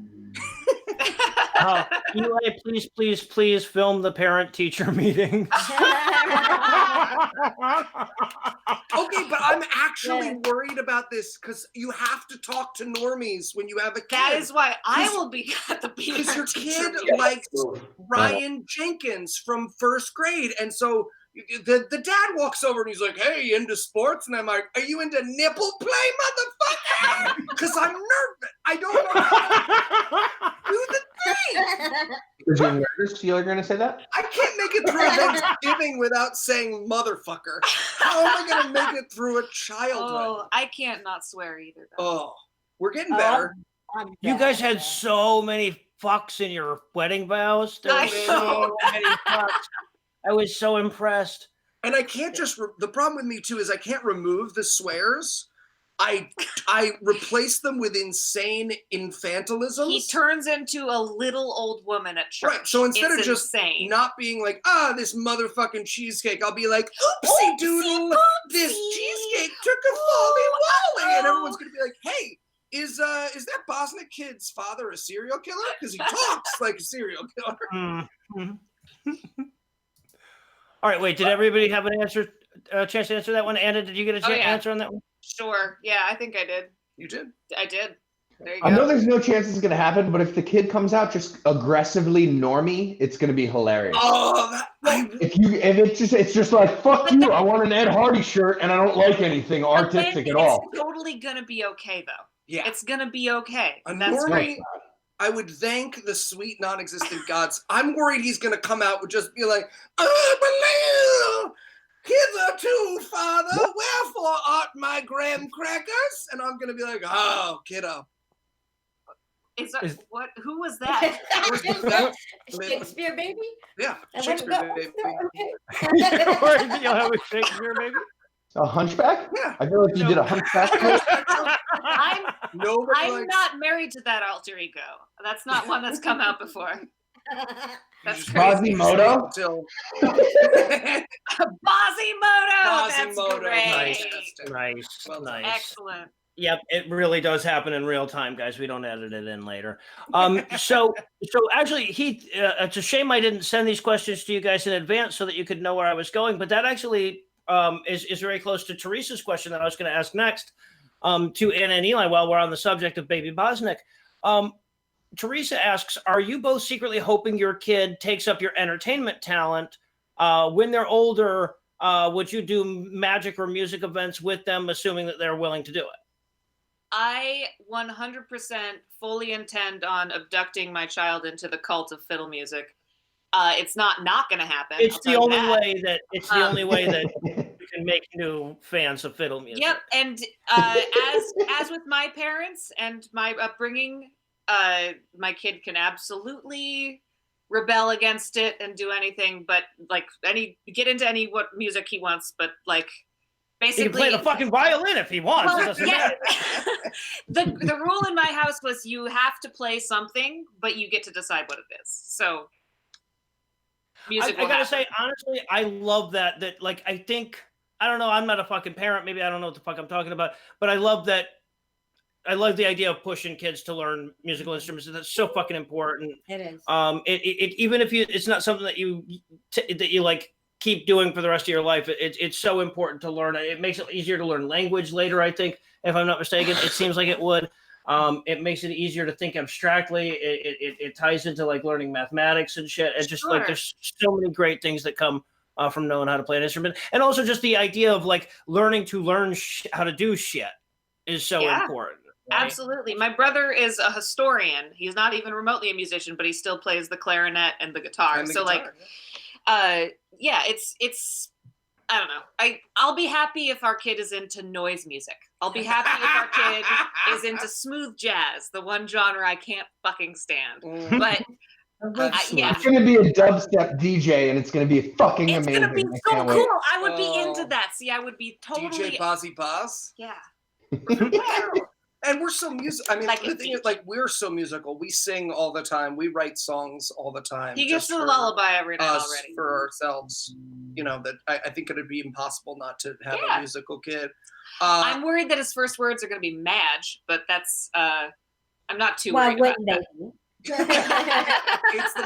Eli, please film the parent-teacher meeting. Okay, but I'm actually worried about this because you have to talk to normies when you have a kid. That is why I will be at the because your kid teacher. likes Ryan Jenkins from first grade, and so the dad walks over and he's like, "Hey, you into sports?" And I'm like, "Are you into nipple play, motherfucker?" Because I'm nervous. I don't know how to do the thing. Is your nervous? You're going to say that? I can't make it through Thanksgiving without saying motherfucker? How am I going to make it through a childhood? Oh, I can't not swear either. Though. Oh, we're getting better. You guys had so many fucks in your wedding vows. There I were so many fucks. I was so impressed. And I can't just, the problem with me too is I can't remove the swears. I replace them with insane infantilisms. He turns into a little old woman at church. Right, so instead it's of just insane. not being like, this motherfucking cheesecake, I'll be like, oopsie doodle, this cheesecake took a folly-wally. And everyone's going to be like, hey, is that Bosnick kid's father a serial killer? Because he talks like a serial killer. Mm-hmm. All right, wait, did everybody have an answer, chance to answer that one? Anna, did you get a chance to answer on that one? Sure. Yeah, I think I did. You did? I did. There you I go. know there's no chance it's gonna happen, but if the kid comes out just aggressively normie, it's gonna be hilarious. Oh, If it's just like fuck you, I want an Ed Hardy shirt and I don't like anything artistic at all. It's totally gonna be okay though. yeah. It's gonna be okay. A That's normie, great. I would thank the sweet non-existent gods. I'm worried he's going to come out with just be like, I believe hitherto, Father, wherefore art my graham crackers? And I'm going to be like, oh, kiddo. What? Who was that? Shakespeare baby? Yeah, And Shakespeare baby. You'll have a Shakespeare, maybe? A hunchback? Yeah. I feel like you did a hunchback. I'm Nobody not married to that alter ego. That's not one that's come out before. That's Quasimodo? crazy. Until Quasimodo. That's great. Nice. Well, Nice. Excellent. Yep, it really does happen in real time, guys. We don't edit it in later. So actually, Heath, it's a shame I didn't send these questions to you guys in advance so that you could know where I was going. But that actually is very close to Teresa's question that I was going to ask next to Anna and Eli while we're on the subject of baby Bosnick. Teresa asks, are you both secretly hoping your kid takes up your entertainment talent when they're older? Would you do magic or music events with them, assuming that they're willing to do it? I 100% fully intend on abducting my child into the cult of fiddle music. It's not going to happen. It's the only way that you can make new fans of fiddle music. Yep, and as with my parents and my upbringing, my kid can absolutely rebel against it and do anything, but like get into any what music he wants, but like basically he can play the fucking violin if he wants. Well, It doesn't yeah. matter. The rule in my house was you have to play something, but you get to decide what it is. So music. I gotta say, honestly, I love that. That like I think I don't know. I'm not a fucking parent. Maybe I don't know what the fuck I'm talking about. But I love that. I love the idea of pushing kids to learn musical instruments. That's so fucking important. It is. It even if it's not something that you like keep doing for the rest of your life. It's so important to learn. It makes it easier to learn language later. I think, if I'm not mistaken, it seems like it would. It makes it easier to think abstractly. It ties into like learning mathematics and shit. It's just like there's so many great things that come from knowing how to play an instrument, and also just the idea of like learning to learn how to do shit is so important. Right? Absolutely. My brother is a historian. He's not even remotely a musician, but he still plays the clarinet and the guitar. It's I don't know. I'll be happy if our kid is into noise music. I'll be happy if our kid is into smooth jazz, the one genre I can't fucking stand. But yeah. It's gonna be a dubstep DJ, and it's gonna be fucking amazing. It's gonna be so cool. I would be into that. See, I would be totally DJ Bozzy Boz. Yeah. And we're so musical. I mean, Like the thing is, like, we're so musical. We sing all the time. We write songs all the time. He gets just the for lullaby every night us, already. for ourselves. You know, that I think it would be impossible not to have a musical kid. I'm worried that his first words are going to be Madge, but that's I'm not too Why worried about wouldn't that. they? It's the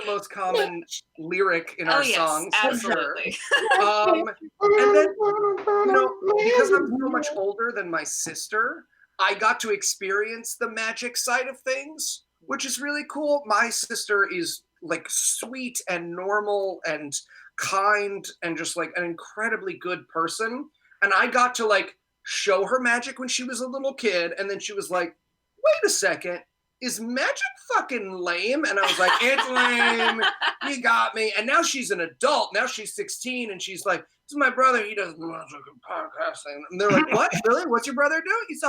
most common lyric in our songs. Absolutely. And then, you know, because I'm so much older than my sister, I got to experience the magic side of things, which is really cool. My sister is like sweet and normal and kind and just like an incredibly good person. And I got to like show her magic when she was a little kid. And then she was like, wait a second, is magic fucking lame? And I was like, it's lame. You got me. And now she's an adult. Now she's 16, and she's like, this is my brother. He does magic and podcasting. And they're like, what? Really? What's your brother do? He's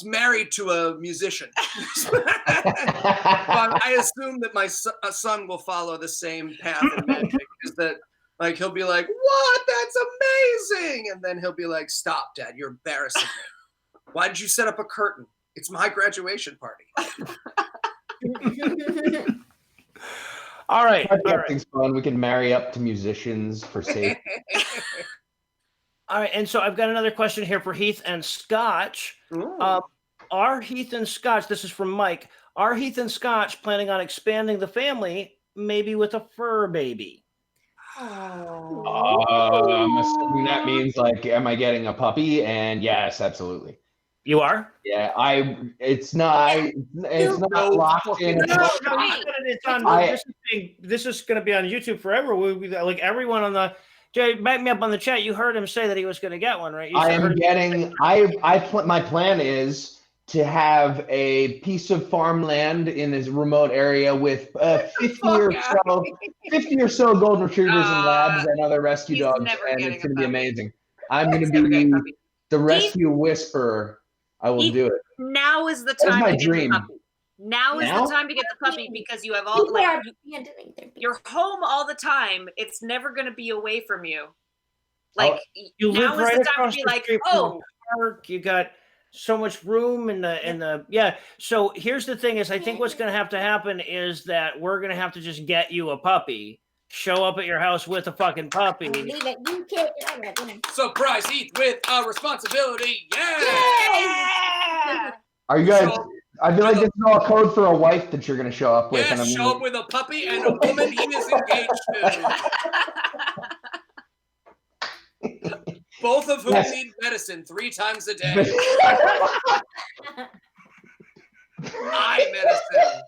married to a musician. I assume that my son will follow the same path in magic. Is that like he'll be like, what? That's amazing. And then he'll be like, stop, Dad. You're embarrassing me. Why did you set up a curtain? It's my graduation party. All right. Podcasting's fun. We can marry up to musicians for safety. All right, and so I've got another question here for Heath and Scotch. Are Heath and Scotch, this is from Mike, are Heath and Scotch planning on expanding the family, maybe with a fur baby? I'm assuming that means like, am I getting a puppy? And yes, absolutely. You are? Yeah, it's not locked in. This is going to be on YouTube forever. We'll be like everyone on the Jay, back me up on the chat. You heard him say that he was going to get one, right? My plan is to have a piece of farmland in this remote area with 50 or so golden retrievers and labs and other rescue dogs, and it's going to be amazing. I'm going to be the rescue whisperer. I will do it. Now is the time. That's my dream. Now is the time to get the puppy because you have all you're home all the time. It's never going to be away from you. Like you now live is right the time across to be the like, street from the park. You got so much room in the yeah. So here's the thing: is I think what's going to happen is that we're going to have to just get you a puppy. Show up at your house with a fucking puppy. Surprise Heath with a responsibility. Yeah. Are you guys? I feel like this is all code for a wife that you're going to show up with. Yeah, show up with a puppy and a woman he is engaged to. Both of whom need medicine 3 times a day. Eye medicine.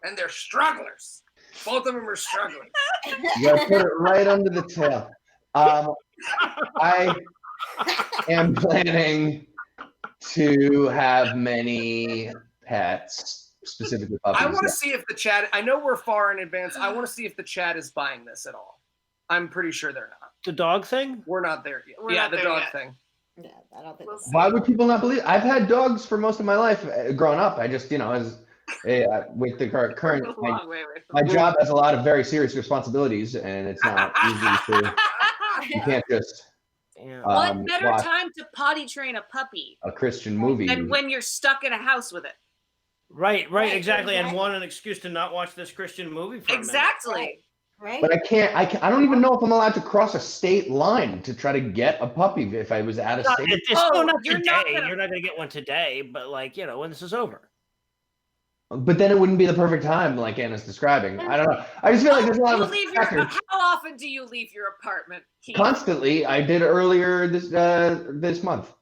And they're strugglers. Both of them are struggling. You got to put it right under the tail. I am planning to have many pets, specifically puppies. I want to see if the chat, I know we're far in advance. I want to see if the chat is buying this at all. I'm pretty sure they're not. The dog thing? We're not there yet. The dog thing. Yeah, I don't think. Why would people not believe? I've had dogs for most of my life growing up. I just, as with the current my job has a lot of very serious responsibilities, and it's not easy to. You can't just. What better time to potty train a puppy? A Christian movie. Than when you're stuck in a house with it. Right, exactly. And an excuse to not watch this Christian movie for exactly. Right. But I don't even know if I'm allowed to cross a state line to try to get a puppy if I was out of state. You're not going to get one today, but when this is over. But then it wouldn't be the perfect time, like Anna's describing. I don't know. I just feel like there's a lot of factors. How often do you leave your apartment? Heath? Constantly. I did earlier this month.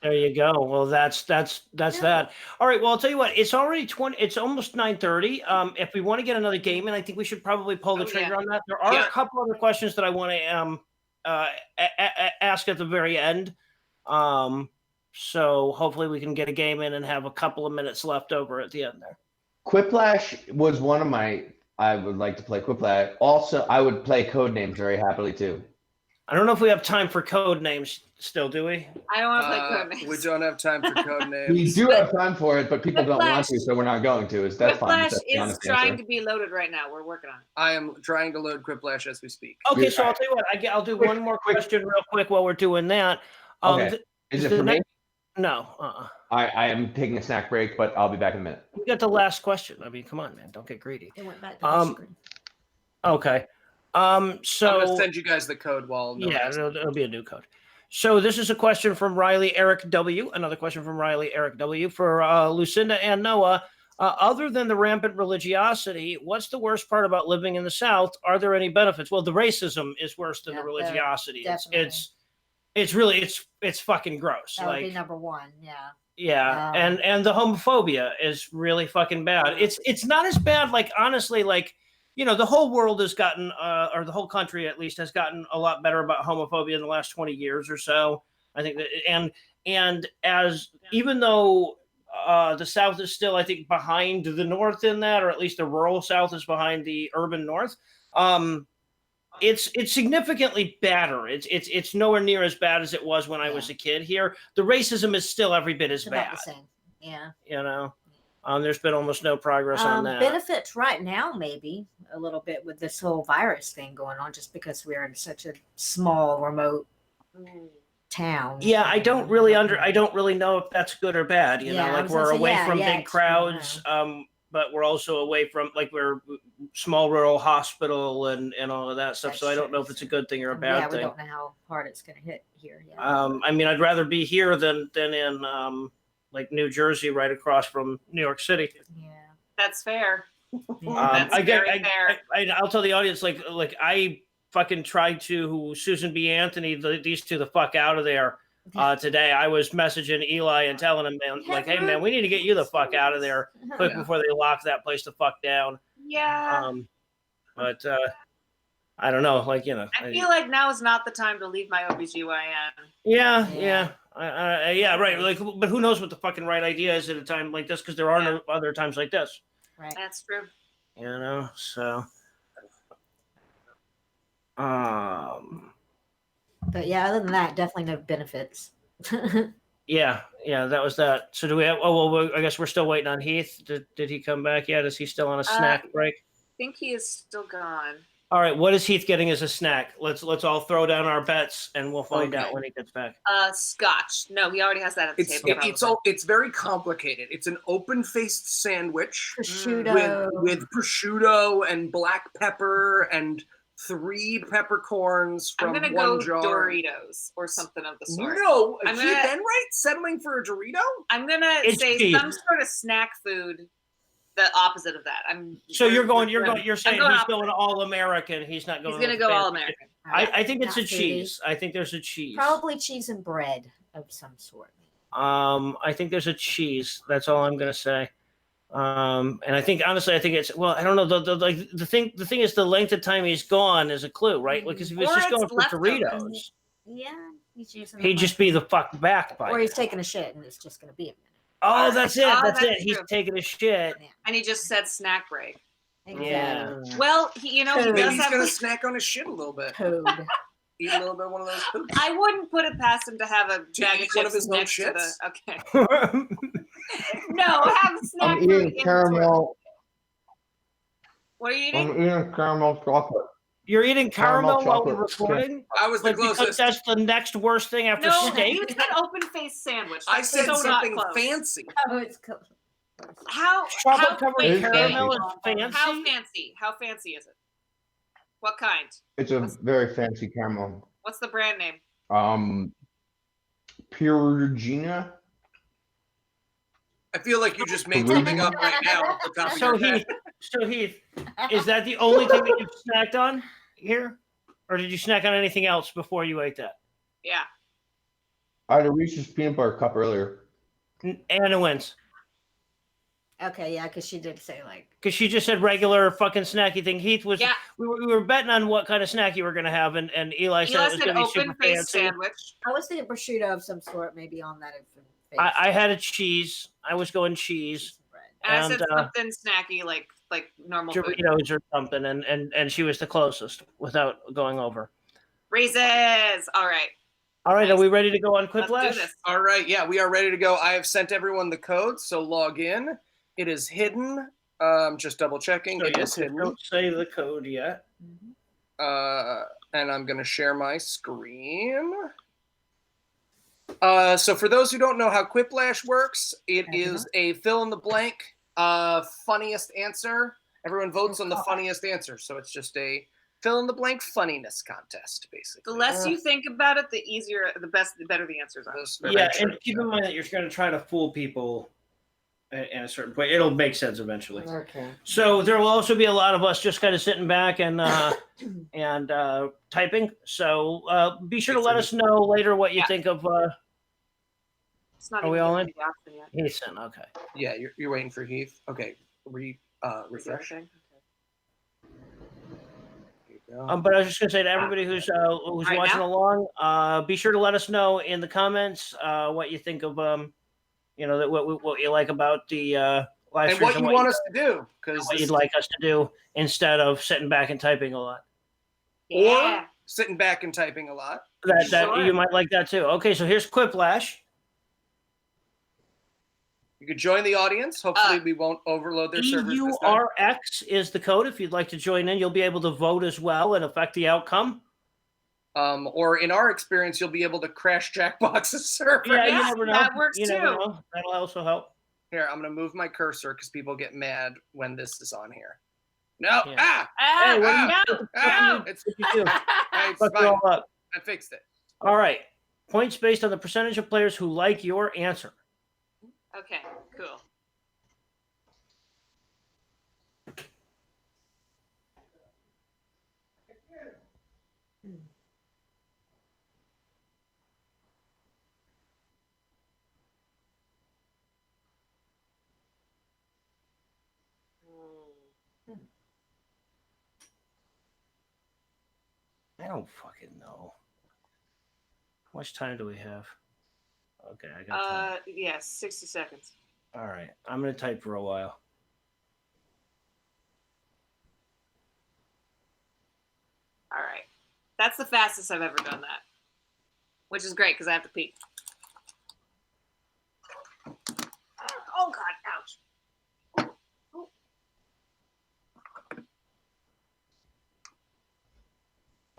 There you go. Well, that's that. All right. Well, I'll tell you what. It's already It's almost 9:30. If we want to get another game in, I think we should probably pull the trigger on that. There are a couple other questions that I want to ask at the very end. So hopefully we can get a game in and have a couple of minutes left over at the end there. Quiplash was one of I would like to play Quiplash. Also, I would play Codenames very happily too. I don't know if we have time for code names still, do we? I don't want to play code names. We don't have time for code names. We do have time for it, but people don't want to, so we're not going to. That's fine. Quiplash is trying to be loaded right now. We're working on it. I am trying to load Quiplash as we speak. Okay, so I'll tell you what. I'll do one more question real quick while we're doing that. Okay. Is it for me? No. I am taking a snack break, but I'll be back in a minute. You got the last question. I mean, come on, man. Don't get greedy. It went back to the screen. Okay. So I'm gonna send you guys the code while it'll be a new code. So this is a question from Riley Eric W. Another question from Riley Eric W. for Lucinda and Noah. Other than the rampant religiosity, what's the worst part about living in the South? Are there any benefits? Well, the racism is worse than the religiosity. It's really fucking gross. That would be number one. Yeah. Yeah, and the homophobia is really fucking bad. It's not as bad. Like honestly, the whole world has gotten, or the whole country at least has gotten a lot better about homophobia in the last 20 years or so. I think that, and as even though the South is still, I think, behind the North in that, or at least the rural South is behind the urban North. It's significantly better. It's nowhere near as bad as it was when I was a kid here. The racism is still every bit as It's about bad. the same. Yeah. You know, there's been almost no progress on that. Benefits right now, maybe a little bit with this whole virus thing going on, just because we're in such a small, remote town. Yeah, I don't really know if that's good or bad. You know, like we're away from big crowds, but we're also away from we're small rural hospital and all of that stuff. That's so I don't know true. if it's a good thing or a bad thing. We don't know how hard it's going to hit here. Yeah. I mean, I'd rather be here than in like New Jersey, right across from New York City. Yeah, That's fair. Yeah. Fair. I'll tell the audience like I fucking tried to Susan B. Anthony these two the fuck out of there. Today I was messaging Eli and telling him, man, like, hey man, we need to get you the fuck out of there quick before they lock that place the fuck down. Yeah. But I don't know, like, you know. I feel like now is not the time to leave my OBGYN. Yeah. Yeah, right. Like, but who knows what the fucking right idea is at a time like this? Because there are no other times like this. Right. That's true. You know, so. But yeah, other than that, definitely no benefits. Yeah, that was that. So do we have? Oh well, I guess we're still waiting on Heath. Did he come back yet? Is he still on a snack break? I think he is still gone. All right, what is Heath getting as a snack? Let's all throw down our bets and we'll find out when he gets back. Scotch. No, he already has that at the table. It's very complicated. It's an open-faced sandwich Prosciutto. with prosciutto and black pepper and 3 peppercorns from one jar. I'm gonna go Doritos or something of the sort. No, Heath Enright settling for a Dorito? I'm gonna say some sort of snack food. The opposite of that. You're saying he's going all American. He's not going. He's gonna go all American. I think it's a cheese. I think there's a cheese. Probably cheese and bread of some sort. I think there's a cheese. That's all I'm gonna say. And I think honestly, it's I don't know. The thing is the length of time he's gone is a clue, right? Like, because if he's just going for Doritos, he'd just be the fuck back by. Or he's taking a shit and it's just gonna be a minute. Oh, that's it. That's it. True. He's taking a shit. And he just said snack break. Exactly. Yeah. Well, he does he's have gonna snack on his shit a little bit. Code. Eat a little bit of one of those poops. I wouldn't put it past him to have a bag of chips one of his next shits? to the. Okay. No, have a snack. I'm eating caramel. What are you eating? I'm eating caramel chocolate. You're eating caramel while we're chocolate recording? I was the because closest. that's the next worst thing after steak? You said open-faced sandwich. I That's said so something fancy. Oh, it's cool. How Chocolate covered wait, caramel is fancy? How fancy is it? What kind? It's a very fancy caramel. What's the brand name? Purina. I feel like you just made something up right now off the top of your head. So Heath, is that the only thing that you've snacked on here? Or did you snack on anything else before you ate that? Yeah. I had a Reese's peanut butter cup earlier. Anna wins. Okay, yeah, because she did say because she just said regular fucking snacky thing. Heath was we were betting on what kind of snack you were gonna have, and Eli said it was gonna be super fancy. Sandwich. I was thinking prosciutto of some sort, maybe on that. I had a cheese. I was going cheese. And I said something snacky like normal Doritos or something, and she was the closest without going over. Raisins. All right. Nice. Are we ready to go on Quiplash? Let's do this. All right, yeah, we are ready to go. I have sent everyone the code, so log in. It is hidden. Just double checking. So it is hidden. Don't say the code yet. And I'm going to share my screen. So for those who don't know how Quiplash works, it is a fill-in-the-blank funniest answer. Everyone votes on the funniest answer. So it's just a fill-in-the-blank funniness contest, basically. The less you think about it, the easier, the better the answers are. Yeah, and keep in mind that you're going to try to fool people at a certain point. It'll make sense eventually. Okay. So there will also be a lot of us just kind of sitting back and typing. So be sure to let us know later what you think of. It's not are we all in? Heath in. Okay. Yeah, you're waiting for Heath. Okay. Refresh. Okay. But I was just gonna say to everybody who's watching along, be sure to let us know in the comments what you think of You know, that what you like about the live And streams what you want us to do, because what you'd like us to do instead of sitting back and typing a lot. Yeah. or sitting back and typing a lot. That Sure. you might like that too. Okay, so here's Quiplash. You could join the audience. Hopefully, we won't overload their servers this time. EURX is the code. If you'd like to join in, you'll be able to vote as well and affect the outcome. Or in our experience, you'll be able to crash Jackbox's server. Yeah, you Yeah, never know. that works you too. Never know. That'll also help. Here, I'm going to move my cursor because people get mad when this is on here. No. Yeah. Ah, Hey, what do you- no. It's, What you do? it's Fuck it fine. all up. I fixed it. All right. Points based on the percentage of players who like your answer. Okay, cool. I don't fucking know. How much time do we have? Okay, I got time. Yeah, 60 seconds. All right. I'm going to type for a while. All right. That's the fastest I've ever done that, which is great because I have to pee. Oh, God, ouch.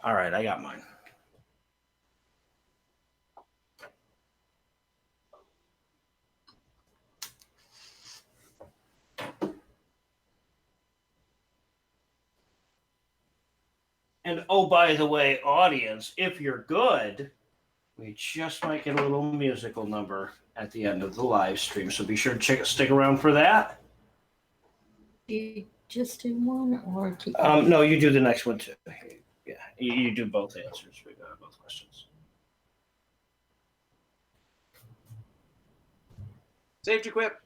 All right, I got mine. And oh, by the way, audience, if you're good, we just might get a little musical number at the end of the live stream. So be sure to stick around for that. Do you just do one or keep? No, you do the next one too. Yeah, you do both answers. We got both questions. Safety quip.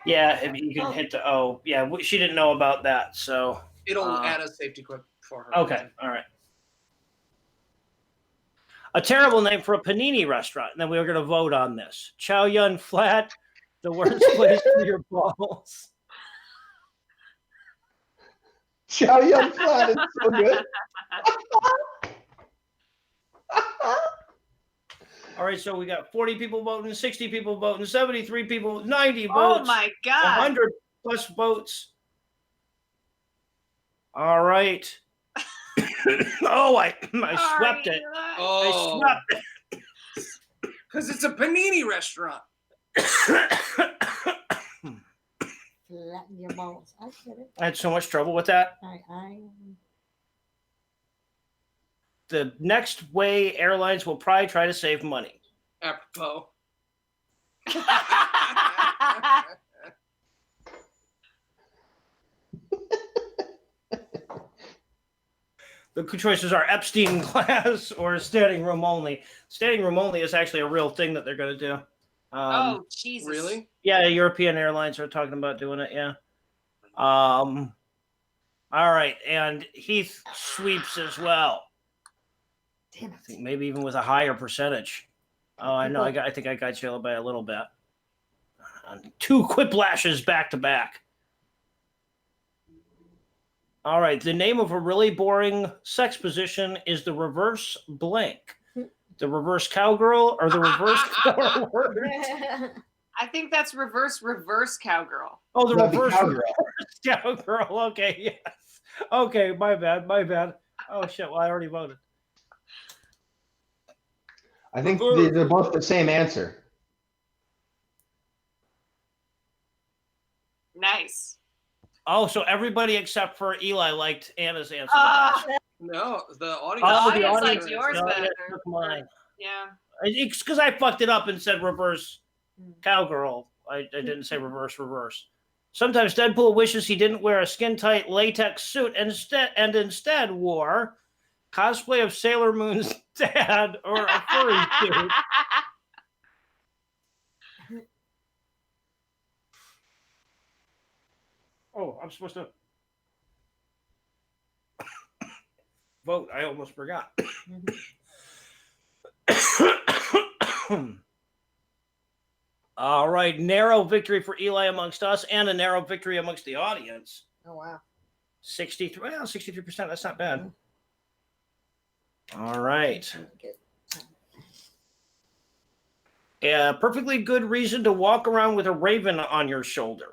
Yeah, you can hit the O. Yeah, she didn't know about that, so It'll add a safety quip for her. okay, all right. A terrible name for a panini restaurant, and then we were going to vote on this. Chow Yun Flat, the worst place for your balls. Chow Yun Flat is so good. All right, so we got 40 people voting, 60 people voting, 73 people, 90 votes. Oh, my God. 100 plus votes. All right. Oh, I swept it. Oh, I swept it. because it's a panini restaurant. Flatten your balls. I get it. I had so much trouble with that. I The next way airlines will probably try to save money. Apropos. The choices are Epstein class or standing room only. Standing room only is actually a real thing that they're going to do. Oh, Jesus. Really? Yeah, European airlines are talking about doing it. Yeah. All right, and Heath sweeps as well. damn I it. think maybe even with a higher percentage. Oh, I know. I think I got you by a little bit. 2 quiplashes back to back. All right. The name of a really boring sex position is the reverse blank. The reverse cowgirl or the reverse forward. I think that's reverse cowgirl. Oh, the That'd be reverse cowgirl. cowgirl. Okay. Yes. Okay. My bad. Oh, shit. Well, I already voted. I think they're both the same answer. Nice. Oh, so everybody except for Eli liked Anna's answer. No, the audience. Oh, the audience liked yours No, better. yeah, took mine. Yeah. It's because I fucked it up and said reverse cowgirl. I didn't say reverse. Sometimes Deadpool wishes he didn't wear a skin-tight latex suit and instead wore cosplay of Sailor Moon's dad or a furry suit. Oh, I'm supposed to vote. I almost forgot. All right, narrow victory for Eli amongst us and a narrow victory amongst the audience. Oh, wow. 63%. Well, 63%. That's not bad. All right. A perfectly good reason to walk around with a raven on your shoulder.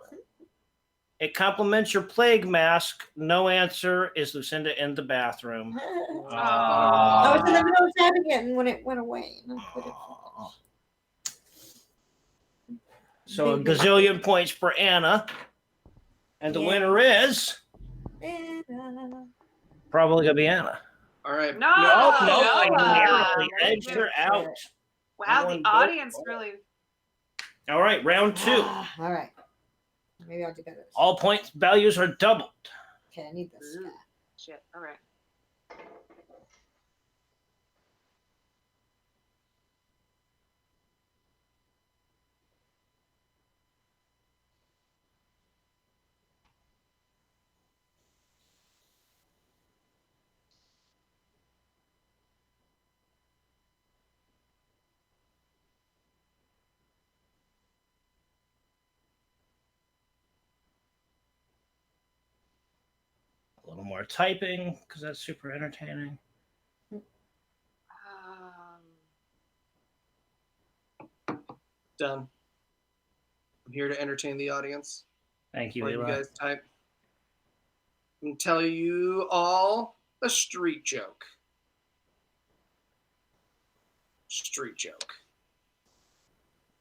It complements your plague mask. No answer. Is Lucinda in the bathroom? I was in the middle of tapping it, and when it went away, and I put it. So a gazillion points for Anna. And the winner is probably going to be Anna. All right. No, I no, narrowly edged her out. Wow, the audience really. All right, round 2. All right. Maybe I'll do better. All point values are doubled. Okay, I need this. Shit. All right. A little more typing because that's super entertaining. Done. I'm here to entertain the audience. Thank you, While Eli. you guys type. I'm gonna tell you all a street joke. Street joke.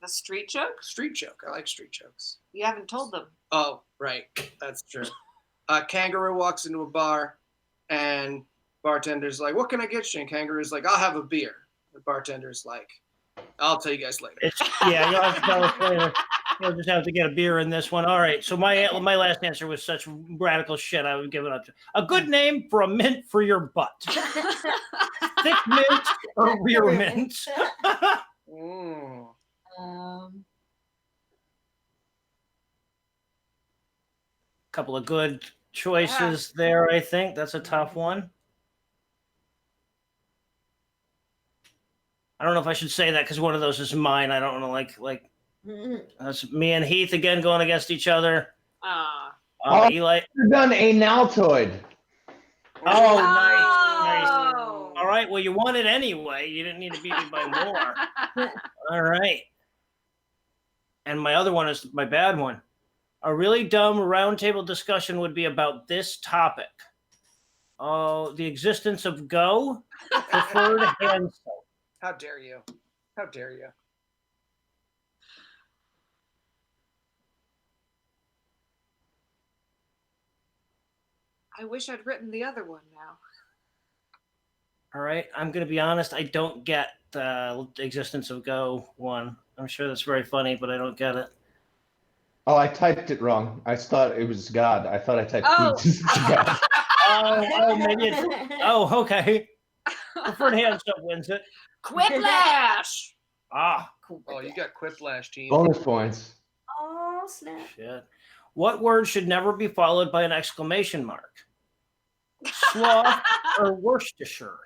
A street joke? Street joke. I like street jokes. You haven't told them. Oh, right. That's true. A kangaroo walks into a bar, and bartender's like, "What can I get you?" And kangaroo's like, "I'll have a beer." The bartender's like, "I'll tell you guys later." Yeah, you'll have to tell us later. You'll just have to get a beer in this one. All right. So my last answer was such radical shit. I would give it up to a good name for a mint for your butt. Thick mint or rear mint. Couple of good choices there. I think that's a tough one. I don't know if I should say that because one of those is mine. I don't want to like. That's me and Heath again going against each other. Eli. You've done a Naltoid. Oh, nice. All right. Well, you won it anyway. You didn't need to beat me by more. All right. And my other one is my bad one. A really dumb roundtable discussion would be about this topic. Oh, the existence of Go, preferred hand soap. How dare you? How dare you? I wish I'd written the other one now. All right. I'm going to be honest. I don't get the existence of Go one. I'm sure that's very funny, but I don't get it. Oh, I typed it wrong. I thought it was God. I thought I typed God. Maybe it's... Oh, okay. Preferred hand soap wins it. Quiplash! Cool. Oh, you got Quiplash, team. Bonus points. Oh, snap. Shit. What word should never be followed by an exclamation mark? Sloth or Worcestershire?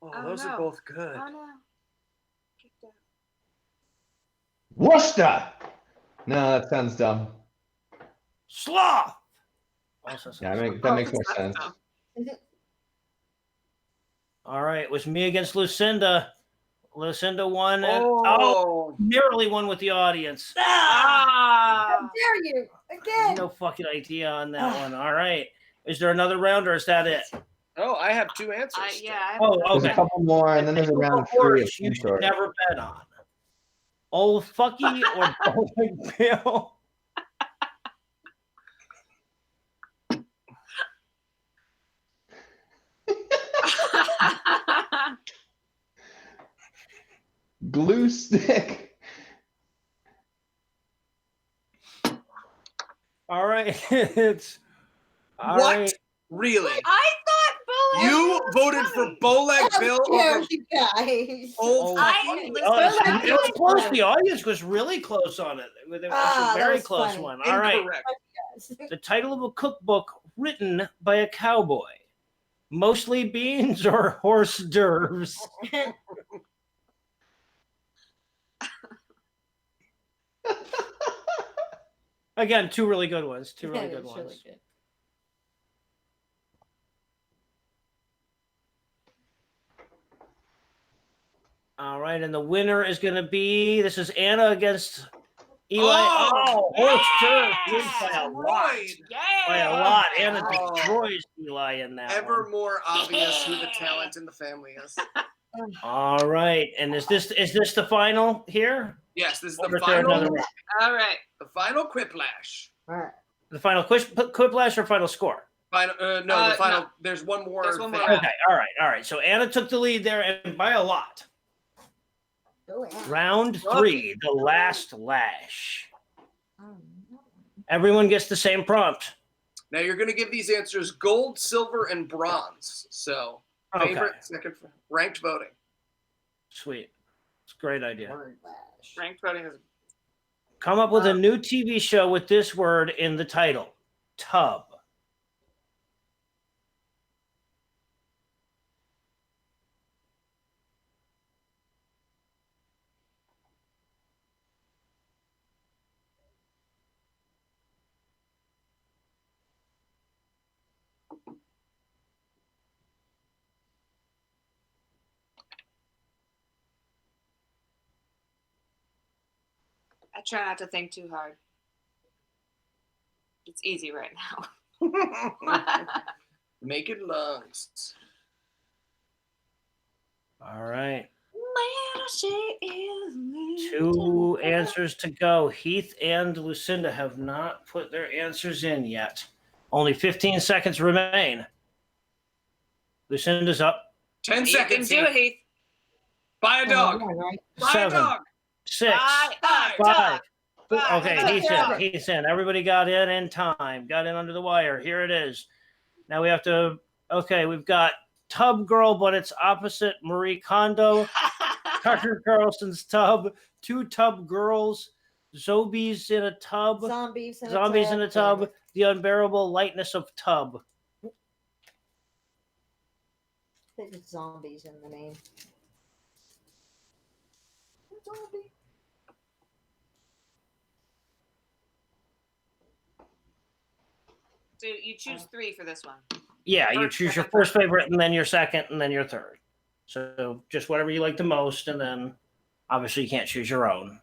Oh, those are both good. Oh, no. Worcester. No, that sounds dumb. Sloth. Yeah, that makes more sense. All right, it was me against Lucinda. Lucinda won. Narrowly won with the audience. How dare you? Again. No fucking idea on that one. All right. Is there another round or is that it? Oh, I have 2 answers. There's a couple more, and then there's a round 3. You should never bet on. Old Fucky or Bowling Bill? Glue stick. All right. It's all what? Right. Really? I thought Bowleg You voted for Bowleg Bill over you guys. Old It was close. The audience was really close on it. It was a very close funny. one. All right. The title of a cookbook written by a cowboy. Mostly beans or horse d'oeuvres? Again, two really good ones. Two really Yeah, good it's ones. really good. All right, and the winner is going to be, this is Anna against Eli. Horse turf wins by a lot. By a lot. Anna Oh. destroys Eli in that Ever one. more obvious who the talent in the family is. All right, and is this the final here? Yes, this is Or the is there final. another round? All right. The final quiplash. All right. The final quiplash or final score? Final. No, the final. No. There's one more. There's one more thing. round. Okay, all right. So Anna took the lead there, and by a lot. Go ahead. Round 3, the last lash. Everyone gets the same prompt. Now you're going to give these answers gold, silver, and bronze. So Okay, favorite, second, ranked voting. sweet. It's a great idea. Word lash. Ranked voting is Come up with a new TV show with this word in the title. Tub. I try not to think too hard. It's easy right now. Naked lungs. All right. Man, she is me. 2 answers to go. Heath and Lucinda have not put their answers in yet. Only 15 seconds remain. Lucinda's up. 10 You can seconds. do it, Heath. Buy a dog. Buy a 7, dog. 6, Bye. 5. Bye. Okay, Heath's in. Everybody got in time. Got in under the wire. Here it is. Now we have to. Okay, we've got Tub Girl, but it's opposite Marie Kondo. Tucker Carlson's tub. 2 tub girls. Zombies in a tub. Zombies in Zombies in a tub. The unbearable lightness of tub. There's zombies in the name. Zombie. So you choose 3 for this one. Yeah, you First, choose your second, first favorite, and then your second, and then your third. So just whatever you like the most, and then obviously you can't choose your own.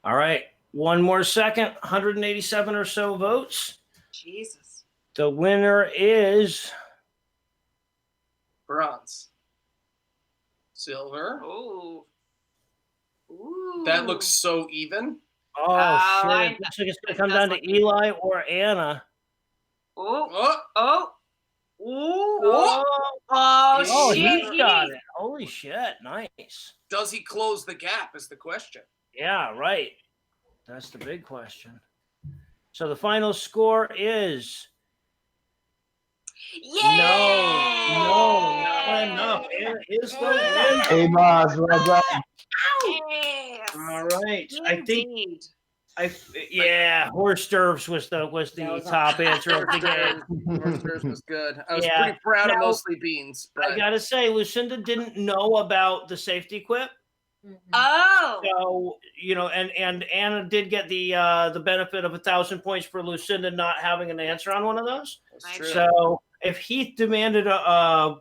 All right, one more second. 187 or so votes. Jesus. The winner is Bronze. Silver. Oh. Ooh. That looks so even. oh I- shit. Looks like it's gonna come down to Eli or Anna. Oh. Oh, Oh. Ooh. Oh. Oh, Oh, shit. he's got it. Holy shit, nice. does he close the gap? Is the question. Yeah, right. That's the big question. So the final score is Yeah. not enough. Anna is the winner. Hey, Maz, well done. Yes. All right. I think Indeed. horse derves was the That was top answer of the game. Horse was good. I was Yeah. pretty proud of Now- mostly beans. I But gotta say, Lucinda didn't know about the safety quip. Oh. So, and Anna did get the benefit of 1,000 points for Lucinda not having an answer on one of those. that's true. So if Heath demanded I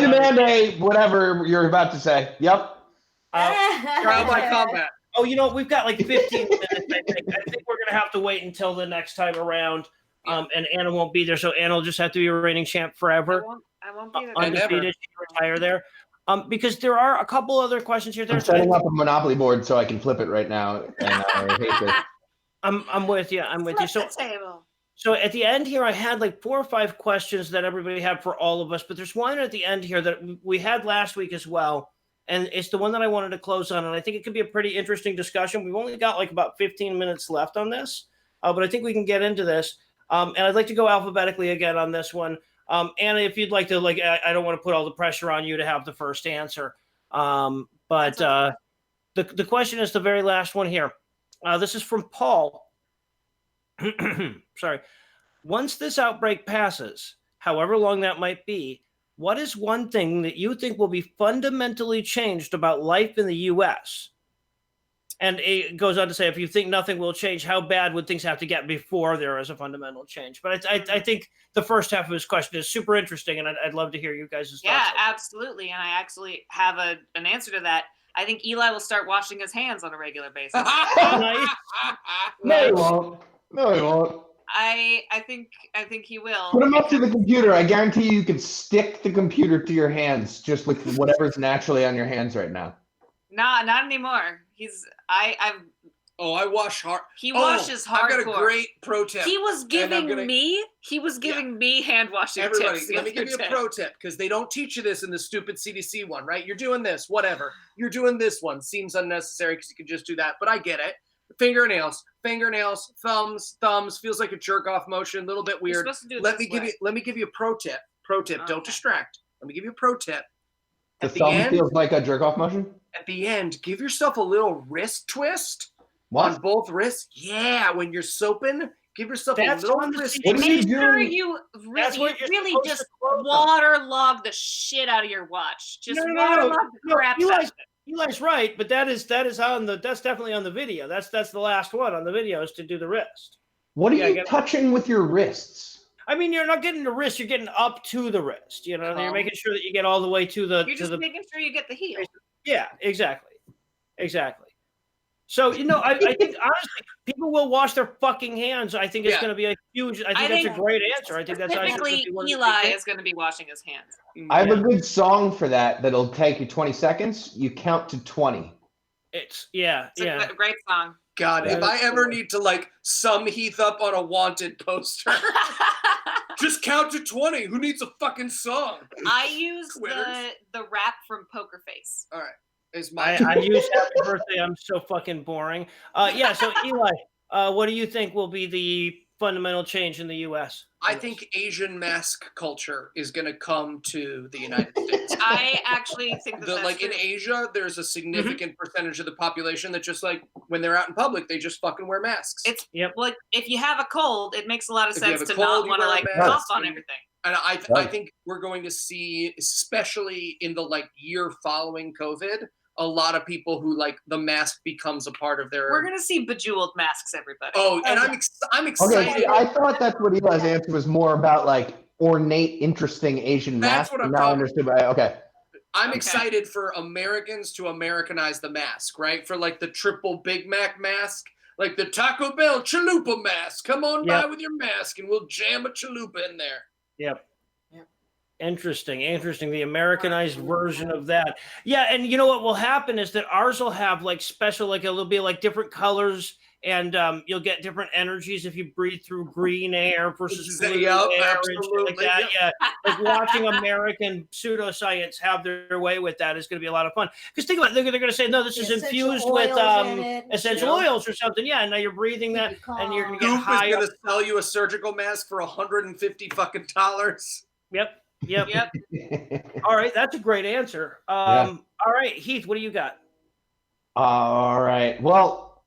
demand a whatever you're about to say. Yep. Trial by combat. Oh, we've got like 15 minutes. I think we're gonna have to wait until the next time around. And Anna won't be there, so Anna will just have to be a reigning champ forever. I won't be there. Undefeated. She can retire there. Because there are a couple other questions here. I'm setting up a Monopoly board so I can flip it right now. And I hate this. I'm with you. I'm with you. Flip the table. So at the end here, I had like 4 or 5 questions that everybody had for all of us, but there's one at the end here that we had last week as well. And it's the one that I wanted to close on. And I think it could be a pretty interesting discussion. We've only got like about 15 minutes left on this, but I think we can get into this. And I'd like to go alphabetically again on this one. Anna, if you'd like to, I don't want to put all the pressure on you to have the first answer. But the question is the very last one here. This is from Paul. Sorry. Once this outbreak passes, however long that might be, what is one thing that you think will be fundamentally changed about life in the U.S.? And it goes on to say, if you think nothing will change, how bad would things have to get before there is a fundamental change? But I think the first half of his question is super interesting, and I'd love to hear you guys' thoughts. Yeah, absolutely. And I actually have an answer to that. I think Eli will start washing his hands on a regular basis. Nice. No, he won't. No, he won't. I think he will. Put him up to the computer. I guarantee you can stick the computer to your hands just with whatever's naturally on your hands right now. Nah, not anymore. I wash hard. He washes hardcore. I've got a great pro tip. He was giving me hand washing Everybody, tips. let me give you a pro tip, because they don't teach you this in the stupid CDC one, right? You're doing this, whatever. You're doing this one. Seems unnecessary because you can just do that, but I get it. Fingernails, thumbs. Feels like a jerk off motion, a little bit weird. You're supposed to do it Let me give you a pro tip. Don't distract. Let me give you a pro tip. The thumb feels like a jerk off motion? At the end, give yourself a little wrist twist. What? On both wrists. Yeah, when you're soaping, give yourself a little wrist. What are you Make sure doing? you That's what you're really supposed just to quote them. waterlog the shit out of your watch. Just waterlog the crap out of it. Eli's right, but that's definitely on the video. That's the last one on the video is to do the wrist. What are you touching with your wrists? I mean, you're not getting the wrist; you're getting up to the wrist. You know, you're making sure that you get all the way to the. You're just making sure you get the heel. Yeah, exactly. So I think honestly, people will wash their fucking hands. I think it's going to be a huge. I think that's a great answer. I think that's specifically Eli is going to be washing his hands. I have a good song for that. That'll take you 20 seconds. You count to 20. It's a great song. God, if I ever need to sum Heath up on a wanted poster, just count to 20. Who needs a fucking song? I use the rap from Poker Face. All right. I use Happy Birthday. I'm so fucking boring. So Eli, what do you think will be the fundamental change in the U.S.? I think Asian mask culture is going to come to the United States. I actually think that's in Asia, there's a significant percentage of the population that just when they're out in public, they just fucking wear masks. It's if you have a cold, it makes a lot of sense to not want to cough on everything. And I think we're going to see, especially in the year following COVID, a lot of people who the mask becomes a part of their. We're gonna see bejeweled masks, everybody. Oh, and I'm excited. Okay, I thought that's what Eli's answer was more about, ornate, interesting Asian masks. That's what I'm now talking understood. Okay. I'm excited for Americans to Americanize the mask, right? For the triple Big Mac mask, the Taco Bell chalupa mask. Come on by with your mask, and we'll jam a chalupa in there. Yep. Interesting. The Americanized version of that. Yeah, and you know what will happen is that ours will have special, it'll be different colors, and you'll get different energies if you breathe through green air versus blue air and shit like that. Yeah, watching American pseudoscience have their way with that is going to be a lot of fun. Because think about it, they're going to say, no, this is infused with essential oils or something. Yeah, and now you're breathing that, and you're going to get high. Goop is going to sell you a surgical mask for $150 fucking dollars. Yep. All right, that's a great answer. All right, Heath, what do you got? All right. Well,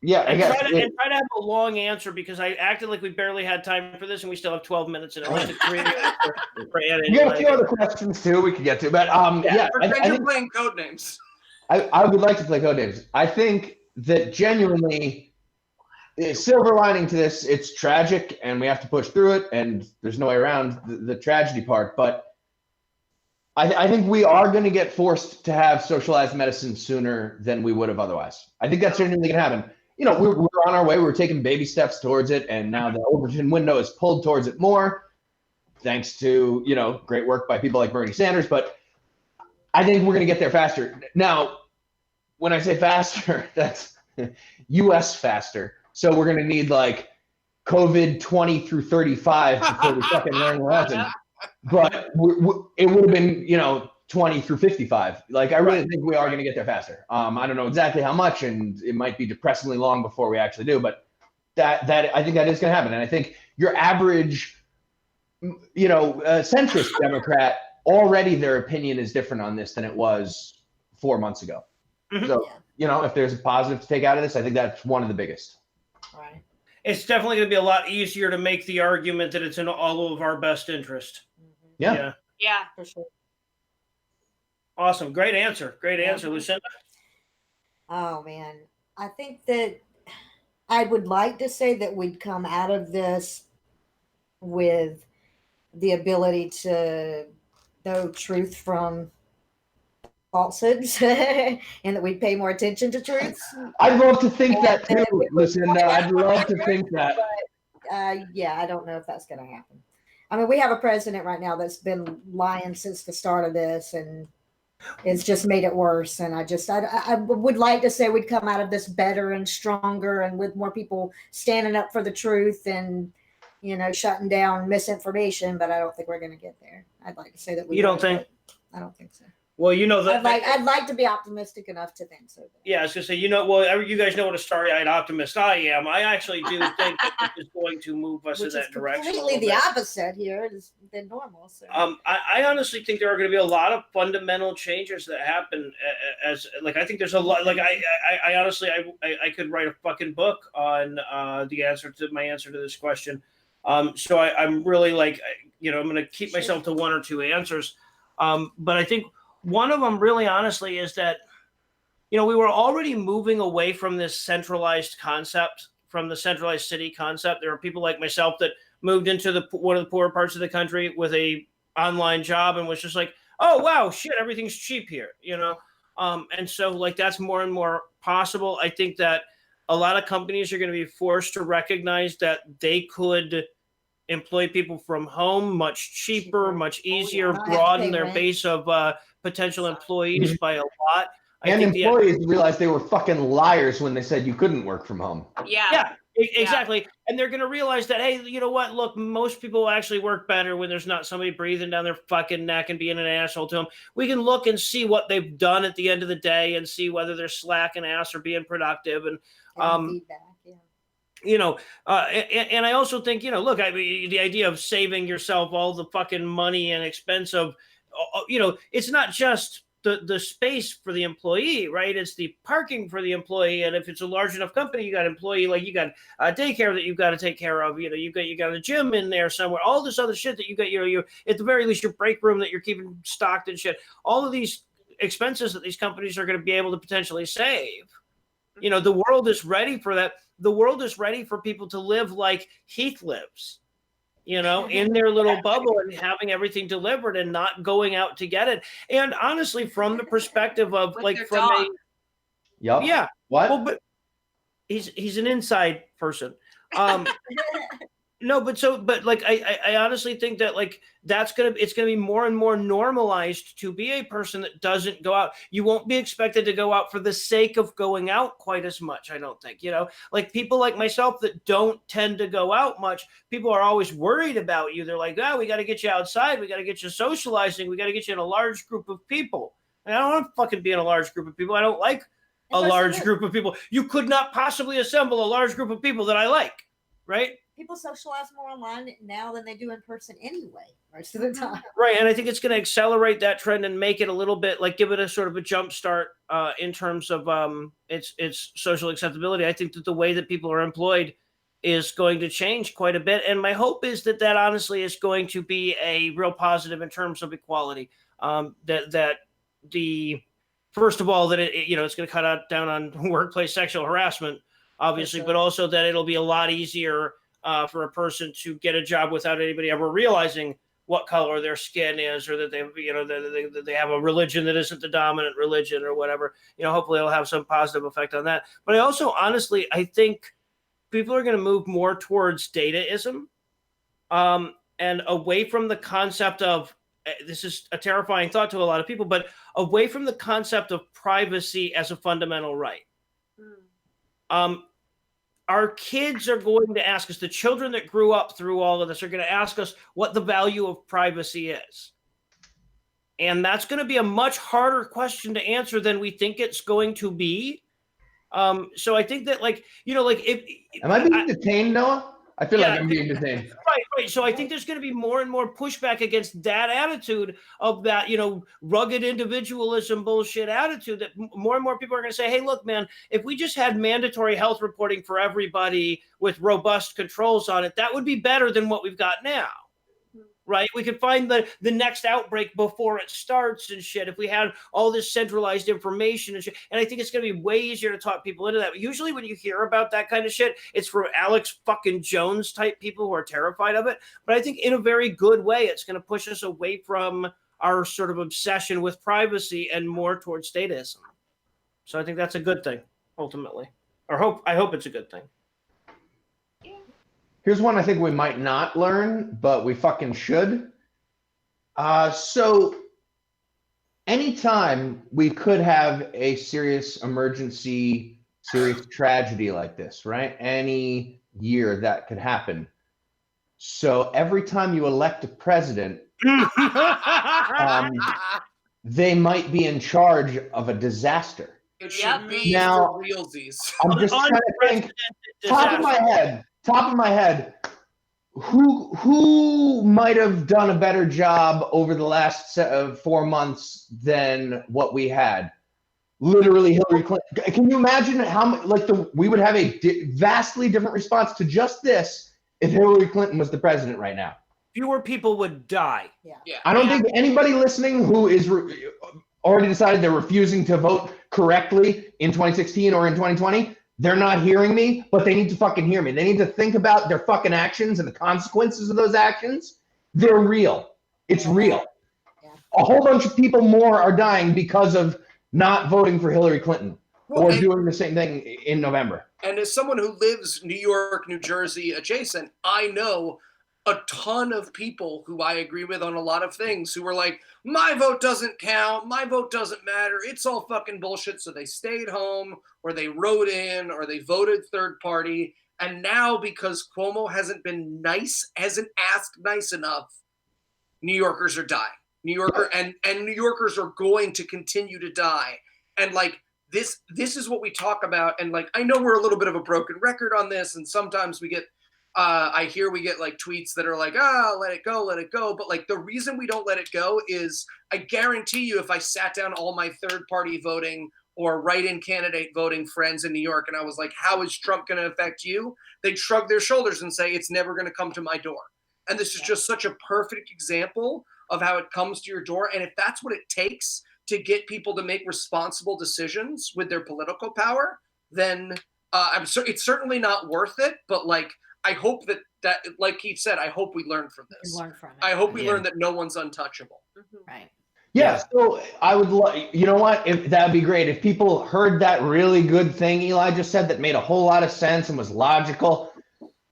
yeah. And try to have a long answer, because I acted like we barely had time for this, and we still have 12 minutes, and it was a great answer. You got a few other questions too we could get to, but Pretend you're playing Codenames. I would like to play Codenames. I think that genuinely. Silver lining to this, it's tragic and we have to push through it, and there's no way around the tragedy part. But I think we are going to get forced to have socialized medicine sooner than we would have otherwise. I think that's genuinely going to happen. We're on our way. We're taking baby steps towards it, and now the Overton window is pulled towards it more, thanks to great work by people like Bernie Sanders. But I think we're going to get there faster. Now, when I say faster, that's U.S. faster. So we're going to need COVID 20 through 35 before we fucking learn the lesson. But it would have been, 20 through 55. I really think we are going to get there faster. I don't know exactly how much, and it might be depressingly long before we actually do, but that I think that is going to happen. And I think your average, centrist Democrat, already their opinion is different on this than it was 4 months ago. Mm-hmm. So, if there's a positive to take out of this, I think that's one of the biggest. Right. It's definitely going to be a lot easier to make the argument that it's in all of our best interest. Yeah. Yeah. For sure. Awesome. Great answer. Great Yeah. answer, Lucinda. Oh man, I think that I would like to say that we'd come out of this with the ability to know truth from falsehoods and that we'd pay more attention to truths. I'd love to think And that too, then we would Lucinda. point I'd out love to truth, think that. yeah, I don't know if that's going to happen. I mean, we have a president right now that's been lying since the start of this, and it's just made it worse. And I would like to say we'd come out of this better and stronger, and with more people standing up for the truth and shutting down misinformation. But I don't think we're going to get there. I'd like to say that we. You don't think? I don't think so. Well, you know that. I'd like to be optimistic enough to think so. Yeah, I was gonna say, well, you guys know what a starry-eyed optimist I am. I actually do think that it's going to move us in that direction. Completely the opposite here than normal. So. I honestly think there are going to be a lot of fundamental changes that happen. As like, I think there's a lot. Like, I honestly, I could write a fucking book on my answer to this question. So I'm really like, I'm going to keep myself to one or two answers. But I think one of them, really honestly, is that, we were already moving away from this centralized concept, from the centralized city concept. There are people like myself that moved into one of the poorer parts of the country with a online job and was just like, oh, wow, shit, everything's cheap here, And so like that's more and more possible. I think that a lot of companies are going to be forced to recognize that they could employ people from home much cheaper, much easier, broaden their base of potential employees by a lot. And employees realized they were fucking liars when they said you couldn't work from home. Yeah, exactly. And they're going to realize that, hey, you know what? Look, most people actually work better when there's not somebody breathing down their fucking neck and being an asshole to them. We can look and see what they've done at the end of the day and see whether they're slacking ass or being productive. And feedback, and I also think, look, the idea of saving yourself all the fucking money and expense of, it's not just the space for the employee, right? It's the parking for the employee. And if it's a large enough company, you got employee, like you got daycare that you've got to take care of, you got a gym in there somewhere, all this other shit that you got, you at the very least, your break room that you're keeping stocked and shit, all of these expenses that these companies are going to be able to potentially save. The world is ready for that. The world is ready for people to live like Heath lives, in their little bubble and having everything delivered and not going out to get it. And honestly, from the perspective of With like their from dog. yeah, What? well, but he's an inside person. No, but like I honestly think that like it's gonna be more and more normalized to be a person that doesn't go out. You won't be expected to go out for the sake of going out quite as much. I don't think, like people like myself that don't tend to go out much. People are always worried about you. They're like, we got to get you outside. We got to get you socializing. We got to get you in a large group of people. And I don't want to fucking be in a large group of people. I don't like a large group of people. You could not possibly assemble a large group of people that I like, right? People socialize more online now than they do in person anyway, most of the time. Right. And I think it's going to accelerate that trend and make it a little bit like give it a sort of a jump start in terms of its social acceptability. I think that the way that people are employed is going to change quite a bit. And my hope is that honestly is going to be a real positive in terms of equality. First of all, that it's going to cut down on workplace sexual harassment, obviously, but also that it'll be a lot easier for a person to get a job without anybody ever realizing what color their skin is, or that they have a religion that isn't the dominant religion or whatever. Hopefully it'll have some positive effect on that. But I also, honestly, I think people are going to move more towards dataism and away from the concept of, this is a terrifying thought to a lot of people, but away from the concept of privacy as a fundamental right. Our kids are going to ask us, the children that grew up through all of this are going to ask us what the value of privacy is. And that's going to be a much harder question to answer than we think it's going to be. So I think that am I being detained, Noah? I feel like I'm being detained. Right. So I think there's going to be more and more pushback against that attitude of that, rugged individualism bullshit attitude, that more and more people are going to say, hey, look, man, if we just had mandatory health reporting for everybody with robust controls on it, that would be better than what we've got now. right? We could find the next outbreak before it starts and shit if we had all this centralized information and shit. And I think it's going to be way easier to talk people into that. Usually when you hear about that kind of shit, it's for Alex fucking Jones type people who are terrified of it. But I think in a very good way, it's going to push us away from our sort of obsession with privacy and more towards statism. So I think that's a good thing, ultimately. I hope it's a good thing. Here's one I think we might not learn, but we fucking should. So anytime we could have a serious emergency, serious tragedy like this, right? Any year that could happen. So every time you elect a president, they might be in charge of a disaster. It should be Now, for realsies. I'm just trying to think, top of my head, who might have done a better job over the last 4 months than what we had? Literally Hillary Clinton. Can you imagine how we would have a vastly different response to just this if Hillary Clinton was the president right now? Fewer people would die. Yeah. I don't think anybody listening who is already decided they're refusing to vote correctly in 2016 or in 2020, they're not hearing me, but they need to fucking hear me. They need to think about their fucking actions and the consequences of those actions. They're real. It's real. Yeah. A whole bunch of people more are dying because of not voting for Hillary Clinton or doing the same thing in November. And as someone who lives New York, New Jersey adjacent, I know a ton of people who I agree with on a lot of things who were like, my vote doesn't count, my vote doesn't matter, it's all fucking bullshit. So they stayed home or they wrote in or they voted third party. And now because Cuomo hasn't asked nice enough, New Yorkers are dying. New Yorkers are going to continue to die. And like this is what we talk about. And like I know we're a little bit of a broken record on this, and sometimes we get I hear we get like tweets that are like, let it go. But like the reason we don't let it go is I guarantee you if I sat down all my third party voting or write-in candidate voting friends in New York and I was like, how is Trump going to affect you? They'd shrug their shoulders and say, it's never going to come to my door. And this is just such a perfect example of how it comes to your door. And if that's what it takes to get people to make responsible decisions with their political power, then it's certainly not worth it. But like, I hope that like Heath said, I hope we learn from this. I hope we learn that no one's untouchable. Right. Yeah, so I would you know what? That'd be great. If people heard that really good thing Eli just said that made a whole lot of sense and was logical,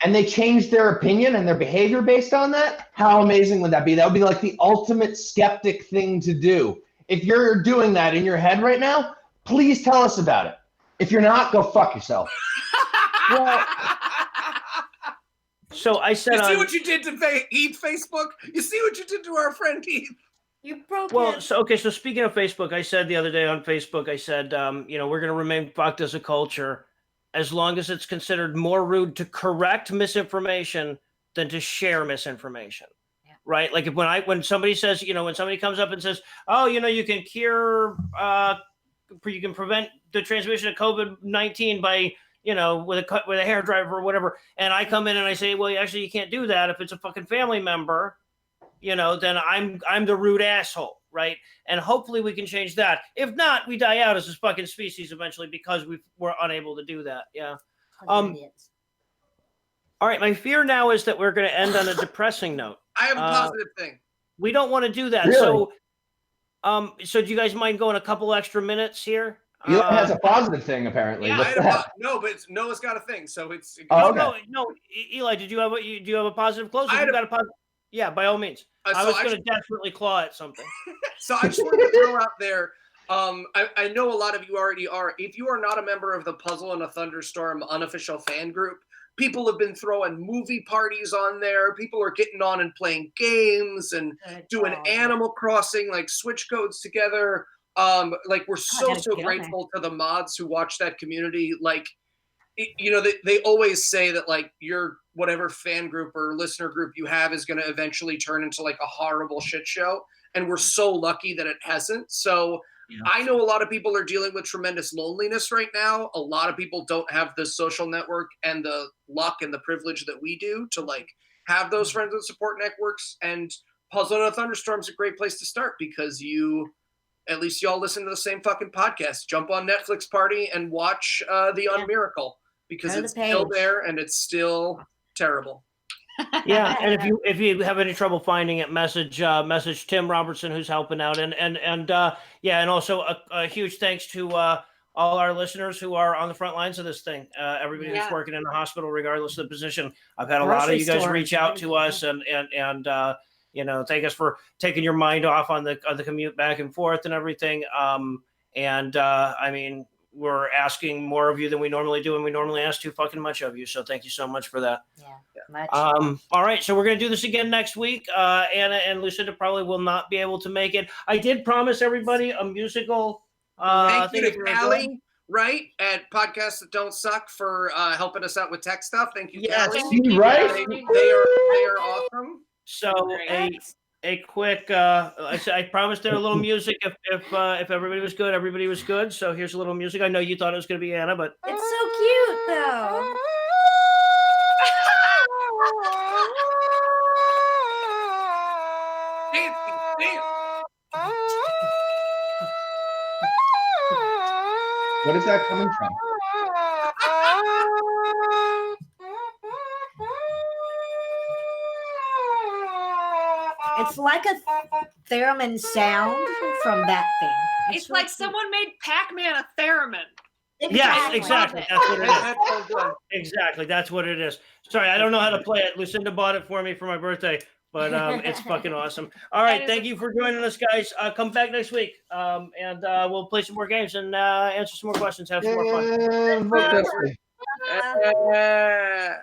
and they changed their opinion and their behavior based on that, how amazing would that be? That would be like the ultimate skeptic thing to do. If you're doing that in your head right now, please tell us about it. If you're not, go fuck yourself. Well, so I said, you see what you did to Heath Facebook? You see what you did to our friend Heath? You broke well, it. so speaking of Facebook, I said the other day on Facebook, I said, we're going to remain fucked as a culture as long as it's considered more rude to correct misinformation than to share misinformation. Yeah. Right? Like when somebody says, when somebody comes up and says, oh, you can cure, you can prevent the transmission of COVID-19 by, with a hair dryer or whatever. And I come in and I say, well, actually, you can't do that. If it's a fucking family member, then I'm the rude asshole, right? And hopefully we can change that. If not, we die out as a fucking species eventually because we're unable to do that. Yeah. All right. My fear now is that we're going to end on a depressing note. I have a positive thing. We don't want to do that. Really? So do you guys mind going a couple extra minutes here? Eli has a positive thing apparently. Yeah, Noah's got a thing, so it's. No, Eli, do you have a positive close? Yeah, by all means. I was going to desperately claw at something. So I just wanted to throw out there. I know a lot of you already are. If you are not a member of the Puzzle in a Thunderstorm unofficial fan group, people have been throwing movie parties on there. People are getting on and playing games and doing Animal Crossing, like switch codes together. We're so grateful to the mods who watch that community. Like, they always say that like your whatever fan group or listener group you have is going to eventually turn into like a horrible shit show. And we're so lucky that it hasn't. So I know a lot of people are dealing with tremendous loneliness right now. A lot of people don't have the social network and the luck and the privilege that we do to like have those friends and support networks, and Puzzle in a Thunderstorm is a great place to start because at least y'all listen to the same fucking podcast. Jump on Netflix Party and watch The Unmiracle because it's still there and it's still terrible. Yeah, and if you have any trouble finding it, message Tim Robertson, who's helping out, and also a huge thanks to all our listeners who are on the front lines of this thing. Everybody who's working in the hospital, regardless of the position. I've had a lot of you guys reach out to us and thank us for taking your mind off on the commute back and forth and everything. I mean, we're asking more of you than we normally do, and we normally ask too fucking much of you. So thank you so much for that. Yeah, much. All right, so we're gonna do this again next week. Anna and Lucinda probably will not be able to make it. I did promise everybody a musical. Thank you to Callie, right, at Podcasts That Don't Suck for helping us out with tech stuff. Thank you, Callie. Right? They are awesome. So a quick I promised there a little music if everybody was good. So here's a little music. I know you thought it was going to be Anna, but it's so cute though. What is that coming from? It's like a theremin sound from that thing. It's like someone made Pac-Man a theremin. Yes, exactly. That's what it is. Exactly, that's what it is. Sorry, I don't know how to play it. Lucinda bought it for me for my birthday, but it's fucking awesome. All right, thank you for joining us, guys. Come back next week, and we'll play some more games and answer some more questions. Have some more fun. Yeah.